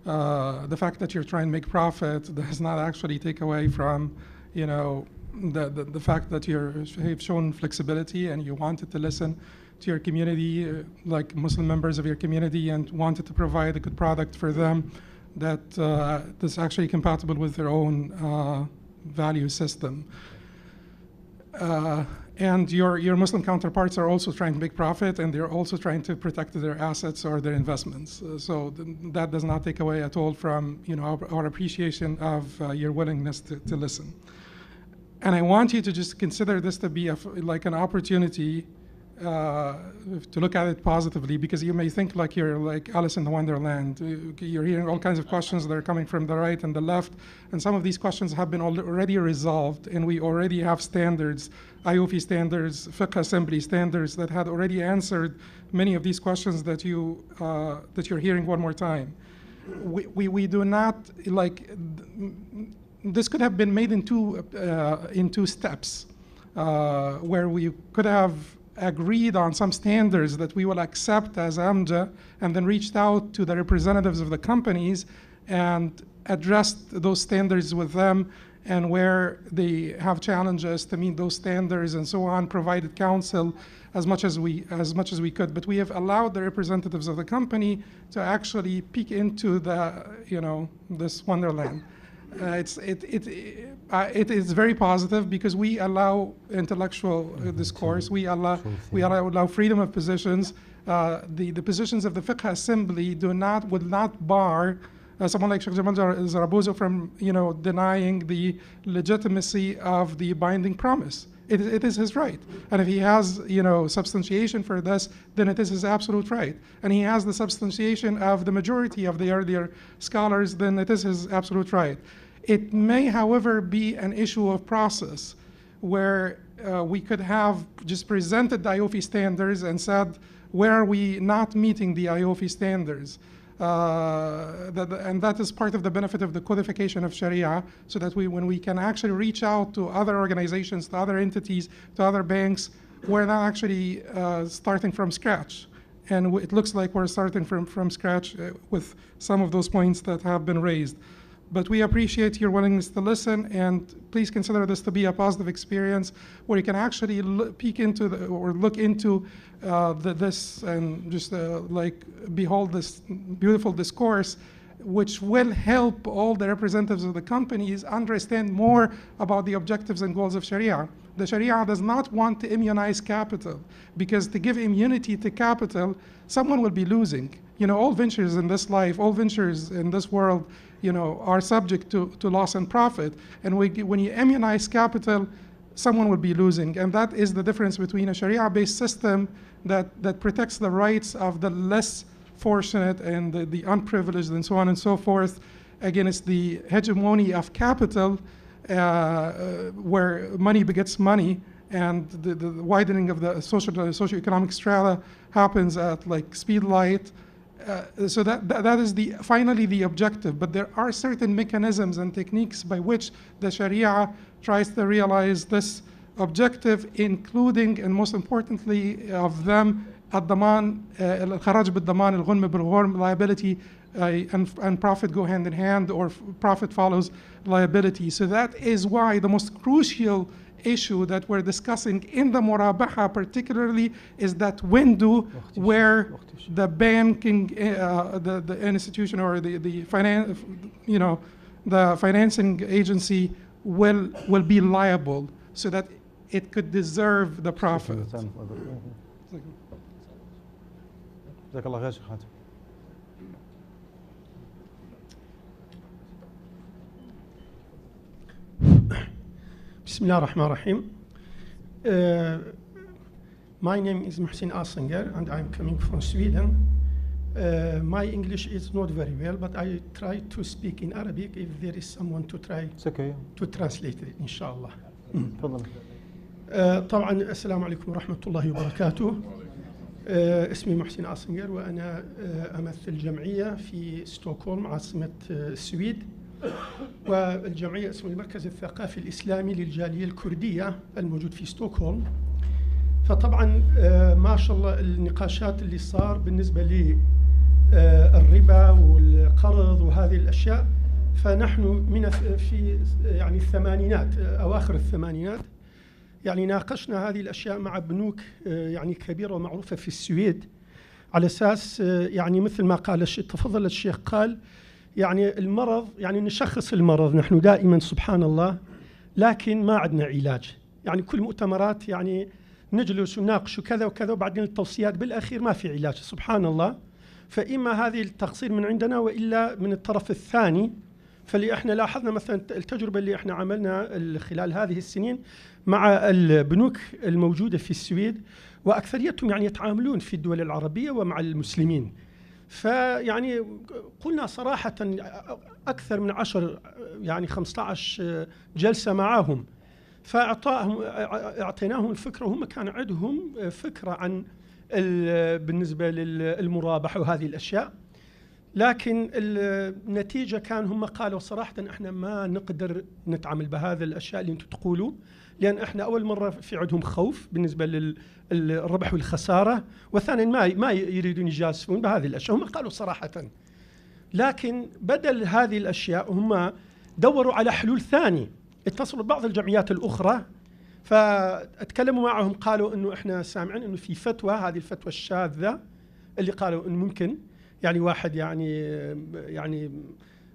The fact that you're trying to make profit does not actually take away from, you know, the fact that you've shown flexibility and you wanted to listen to your community, like Muslim members of your community, and wanted to provide a good product for them that's actually compatible with their own value system. And your Muslim counterparts are also trying to make profit, and they're also trying to protect their assets or their investments. So that does not take away at all from, you know, our appreciation of your willingness to listen. And I want you to just consider this to be like an opportunity to look at it positively, because you may think like you're like Alice in the Wonderland. You're hearing all kinds of questions that are coming from the right and the left, and some of these questions have been already resolved, and we already have standards, IOFI standards, fiqh assembly standards that had already answered many of these questions that you're hearing one more time. We do not, like, this could have been made in two steps, where we could have agreed on some standards that we will accept as Amja, and then reached out to the representatives of the companies and addressed those standards with them, and where they have challenges to meet those standards and so on, provided counsel as much as we could. But we have allowed the representatives of the company to actually peek into the, you know, this wonderland. It is very positive because we allow intellectual discourse. We allow freedom of positions. The positions of the fiqh assembly would not bar someone like Sheikh Jamal Zarabozo from, you know, denying the legitimacy of the binding promise. It is his right, and if he has, you know, substantiation for this, then it is his absolute right. And he has the substantiation of the majority of the earlier scholars, then it is his absolute right. It may, however, be an issue of process, where we could have just presented the IOFI standards and said, where are we not meeting the IOFI standards? And that is part of the benefit of the codification of Sharia, so that when we can actually reach out to other organizations, to other entities, to other banks, we're not actually starting from scratch. And it looks like we're starting from scratch with some of those points that have been raised. But we appreciate your willingness to listen, and please consider this to be a positive experience where you can actually peek into or look into this and just like behold this beautiful discourse which will help all the representatives of the companies understand more about the objectives and goals of Sharia. The Sharia does not want to immunize capital, because to give immunity to capital, someone will be losing. You know, all ventures in this life, all ventures in this world, you know, are subject to loss and profit. And when you immunize capital, someone will be losing. And that is the difference between a Sharia-based system that protects the rights of the less fortunate and the unprivileged and so on and so forth against the hegemony of capital, where money begets money, and the widening of the socioeconomic strata happens at like speed light. So that is finally the objective. But there are certain mechanisms and techniques by which the Sharia tries to realize this objective, including, and most importantly of them, الضمان الخراج بالضمان الغنم بالغرم, liability and profit go hand in hand, or profit follows liability. So that is why the most crucial issue that we're discussing in the murabaha particularly is that window where the banking, the institution or the finance, you know, the financing agency will be liable, so that it could deserve the profit. جزاك الله خير شيخ حاتم. بسم الله الرحمن الرحيم. My name is Muhsin Asinger and I'm coming from Sweden. My English is not very well, but I try to speak in Arabic if there is someone to try to translate it إن شاء الله. تفضل. طبعا السلام عليكم ورحمة الله وبركاته. اسمي محسن آسنجر وأنا أمثل جمعية في ستوكهولم عاصمة السويد، والجمعية اسمها المركز الثقافي الإسلامي للجالية الكردية الموجود في ستوكهولم. فطبعا ما شاء الله النقاشات اللي صار بالنسبة للربا والقرض وهذه الأشياء، فنحن من في يعني الثمانينات أواخر الثمانينات يعني ناقشنا هذه الأشياء مع بنوك يعني كبيرة ومعروفة في السويد، على أساس يعني مثل ما قال تفضل الشيخ قال يعني المرض، يعني نشخص المرض نحن دائما سبحان الله، لكن ما عندنا علاج. يعني كل مؤتمرات يعني نجلس ونناقش كذا وكذا وبعدين التوصيات بالأخير ما في علاج سبحان الله. فإما هذه التقصير من عندنا وإلا من الطرف الثاني. فاللي احنا لاحظنا مثلا التجربة اللي احنا عملنا خلال هذه السنين مع البنوك الموجودة في السويد، وأكثريتهم يعني يتعاملون في الدول العربية ومع المسلمين. فيعني قلنا صراحة أكثر من 10 يعني 15 جلسة معهم، فأعطيناهم الفكرة، وهم كان عندهم فكرة عن بالنسبة للمرابحة وهذه الأشياء، لكن النتيجة كان هم قالوا صراحة احنا ما نقدر نتعامل بهذا الأشياء اللي انتم تقولوا، لأن احنا أول مرة في عندهم خوف بالنسبة للربح والخسارة، وثانيا ما يريدون يجازفون بهذه الأشياء، هم قالوا صراحة. لكن بدل هذه الأشياء هم دوروا على حلول ثانية، اتصلوا ببعض الجمعيات الأخرى فاتكلموا معهم، قالوا إنه احنا سامعين إنه في فتوى، هذه الفتوى الشاذة اللي قالوا إنه ممكن يعني واحد يعني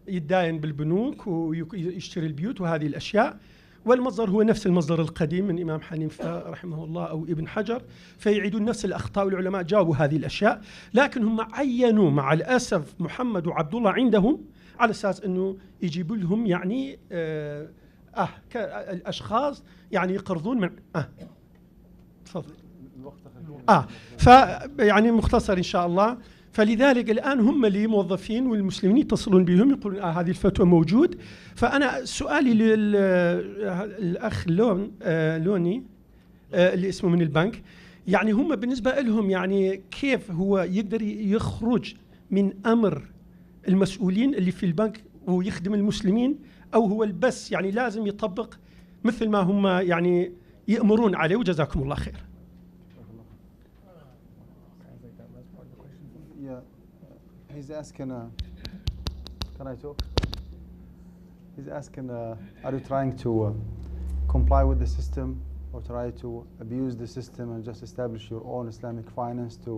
يتداين بالبنوك ويشتري البيوت وهذه الأشياء، والمصدر هو نفس المصدر القديم من إمام حنيفة رحمه الله أو ابن حجر، فيعيدون نفس الأخطاء، والعلماء جاوبوا هذه الأشياء. لكن هم عينوا مع الأسف محمد وعبد الله عندهم على أساس أنه يجيبوا لهم يعني الأشخاص يعني يقرضون من تفضل فيعني مختصر إن شاء الله. فلذلك الآن هم اللي موظفين والمسلمين يتصلون بهم يقولون هذه الفتوى موجود. فأنا سؤالي للأخ لوني اللي اسمه من البنك، يعني هم بالنسبة لهم يعني كيف هو يقدر يخرج من أمر المسؤولين اللي في البنك ويخدم المسلمين، أو هو بس يعني لازم يطبق مثل ما هم يعني يأمرون عليه، وجزاكم الله خير. He's asking, can I talk? He's asking, are you trying to comply with the system or try to abuse the system and just establish your own Islamic finance to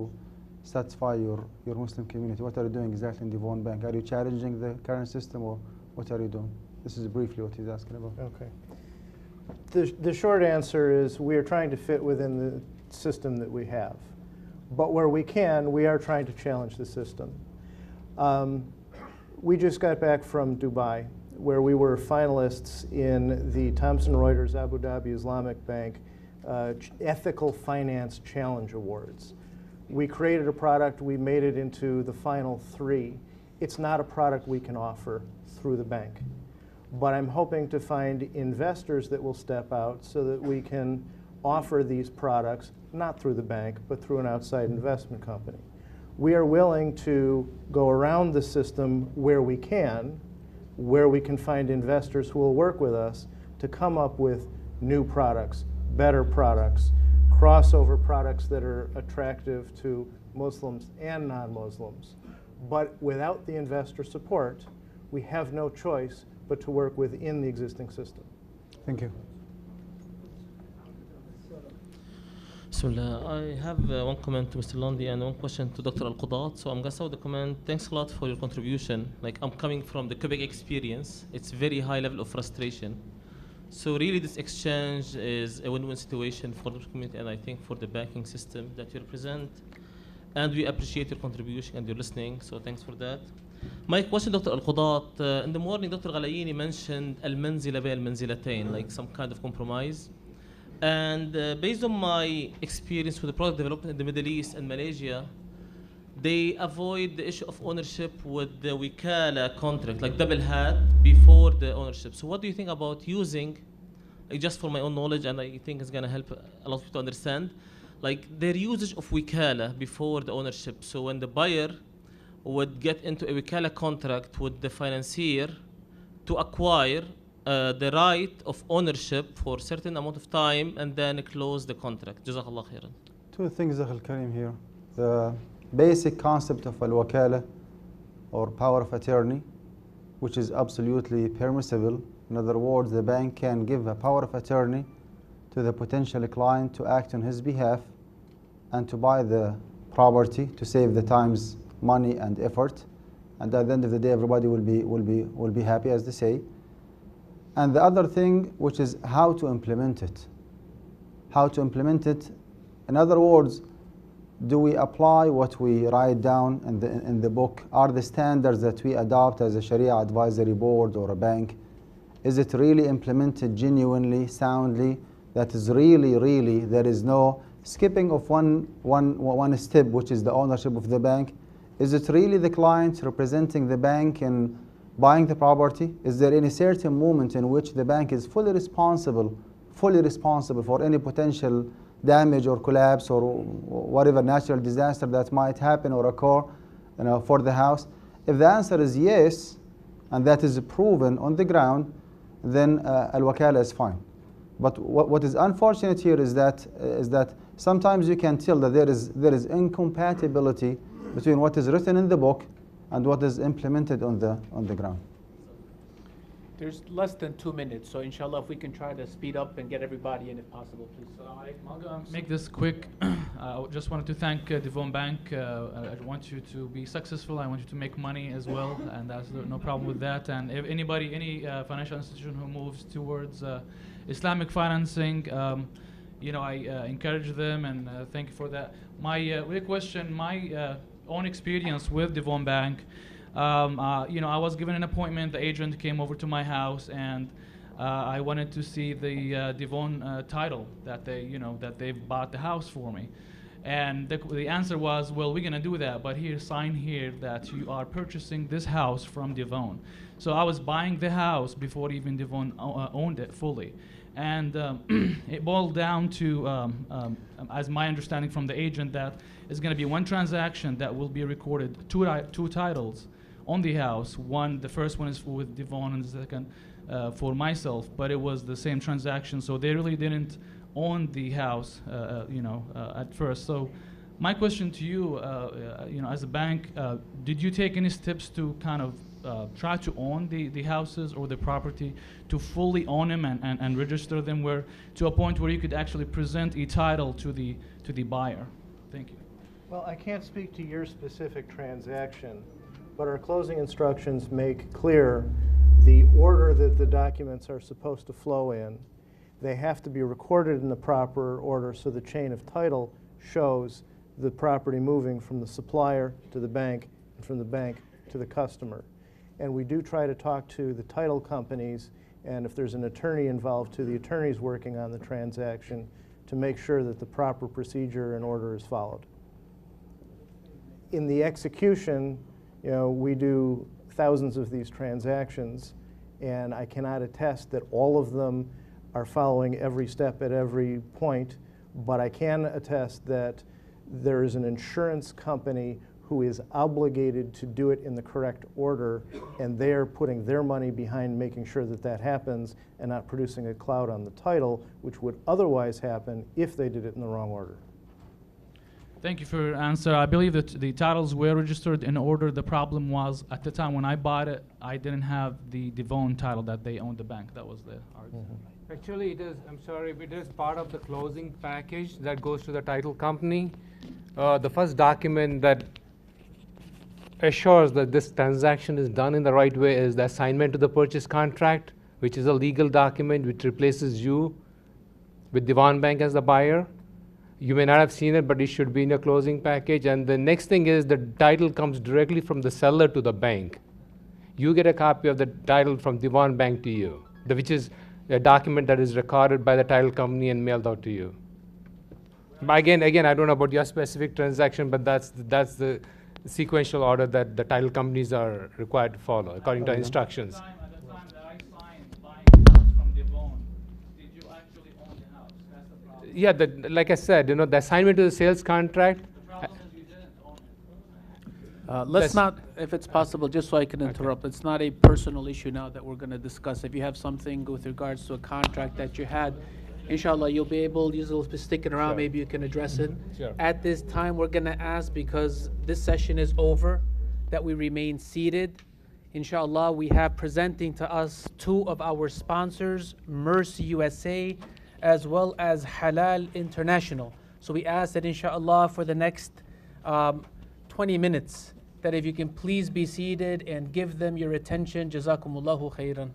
satisfy your Muslim community? What are you doing exactly in Devon Bank? Are you challenging the current system, or what are you doing? This is briefly what he's asking about. Okay. The short answer is we are trying to fit within the system that we have. But where we can, we are trying to challenge the system. We just got back from Dubai, where we were finalists in the Thomson Reuters Abu Dhabi Islamic Bank Ethical Finance Challenge Awards. We created a product, we made it into the final 3. It's not a product we can offer through the bank. But I'm hoping to find investors that will step out so that we can offer these products, not through the bank, but through an outside investment company. We are willing to go around the system where we can find investors who will work with us to come up with new products, better products, crossover products that are attractive to Muslims and non-Muslims. But without the investor support, we have no choice but to work within the existing system. Thank you. Bismillah. I have one comment to Mr. Landi and one question to Dr. Al-Qudat. So I'm going to start with the comment. Thanks a lot for your contribution. Like, I'm coming from the Quebec experience. It's very high level of frustration. So really this exchange is a win-win situation for the community and I think for the banking system that you represent. And we appreciate your contribution and your listening. So thanks for that. My question, Dr. Al-Qudat, in the morning, Dr. Ghalayini mentioned al-manzila bay al-manzilatain, like some kind of compromise. And based on my experience with the product development in the Middle East and Malaysia, they avoid the issue of ownership with the wikala contract, like double hat before the ownership. So what do you think about using, like just for my own knowledge, and I think it's going to help a lot of people to understand, like their usage of wikala before the ownership. So when the buyer would get into a wikala contract with the financier to acquire the right of ownership for a certain amount of time and then close the contract. Jazakallah khairan. Two things, Akh Karim, here. The basic concept of al-wakala, or power of attorney, which is absolutely permissible. In other words, the bank can give a power of attorney to the potential client to act on his behalf and to buy the property to save the time's money and effort. And at the end of the day, everybody will be happy, as they say. And the other thing, which is how to implement it. How to implement it. In other words, do we apply what we write down in the book? Are the standards that we adopt as a Sharia advisory board or a bank, is it really implemented genuinely, soundly? That is really, there is no skipping of one step, which is the ownership of the bank. Is it really the client representing the bank in buying the property? Is there any certain moment in which the bank is fully responsible for any potential damage or collapse or whatever natural disaster that might happen or occur, for the house? If the answer is yes, and that is proven on the ground, then al-wakala is fine. But what is unfortunate here is that sometimes you can tell that there is incompatibility between what is written in the book and what is implemented on the ground. There's less than 2 minutes, so inshallah, if we can try to speed up and get everybody in if possible, please. I'll make this quick. I just wanted to thank Devon Bank. I want you to be successful. I want you to make money as well, and there's no problem with that. And if any financial institution who moves towards Islamic financing, I encourage them, and thank you for that. My real question, my own experience with Devon Bank, I was given an appointment. The agent came over to my house, and I wanted to see the Devon title that they've bought the house for me. And the answer was, well, we're going to do that, but here, sign here that you are purchasing this house from Devon. So I was buying the house before even Devon owned it fully. And it boiled down to, as my understanding from the agent, that it's going to be one transaction that will be recorded, two titles on the house. The first one is with Devon, and the second for myself. But it was the same transaction, so they really didn't own the house, at first. So my question to you, as a bank, did you take any steps to kind of try to own the houses or the property, to fully own them and register them to a point where you could actually present a title to the buyer? Thank you. Well, I can't speak to your specific transaction, but our closing instructions make clear the order that the documents are supposed to flow in. They have to be recorded in the proper order so the chain of title shows the property moving from the supplier to the bank and from the bank to the customer. And we do try to talk to the title companies, and if there's an attorney involved, to the attorneys working on the transaction to make sure that the proper procedure and order is followed. In the execution, we do thousands of these transactions, and I cannot attest that all of them are following every step at every point, but I can attest that there is an insurance company who is obligated to do it in the correct order, and they are putting their money behind making sure that that happens and not producing a cloud on the title, which would otherwise happen if they did it in the wrong order. Thank you for your answer. I believe that the titles were registered in order. The problem was, at the time when I bought it, I didn't have the Devon title that they owned the bank. That was the argument. Actually, it is, I'm sorry, it is part of the closing package that goes to the title company. The first document that assures that this transaction is done in the right way is the assignment to the purchase contract, which is a legal document which replaces you with Devon Bank as the buyer. You may not have seen it, but it should be in your closing package. And the next thing is the title comes directly from the seller to the bank. You get a copy of the title from Devon Bank to you, which is a document that is recorded by the title company and mailed out to you. But again, I don't know about your specific transaction, but that's the sequential order that the title companies are required to follow according to instructions. At the time that I signed buying the house from Devon, did you actually own the house? That's the problem. Yeah, like I said, the assignment to the sales contract. The problem is you didn't own it. Let's not, if it's possible, just so I can interrupt, it's not a personal issue now that we're going to discuss. If you have something with regards to a contract that you had, inshallah, you'll be sticking around, maybe you can address it. Sure. At this time, we're going to ask, because this session is over, that we remain seated. Inshallah, we have presenting to us two of our sponsors, Mercy USA, as well as Halal International. So we ask that inshallah for the next 20 minutes, that if you can please be seated and give them your attention. Jazakumullahu khairan.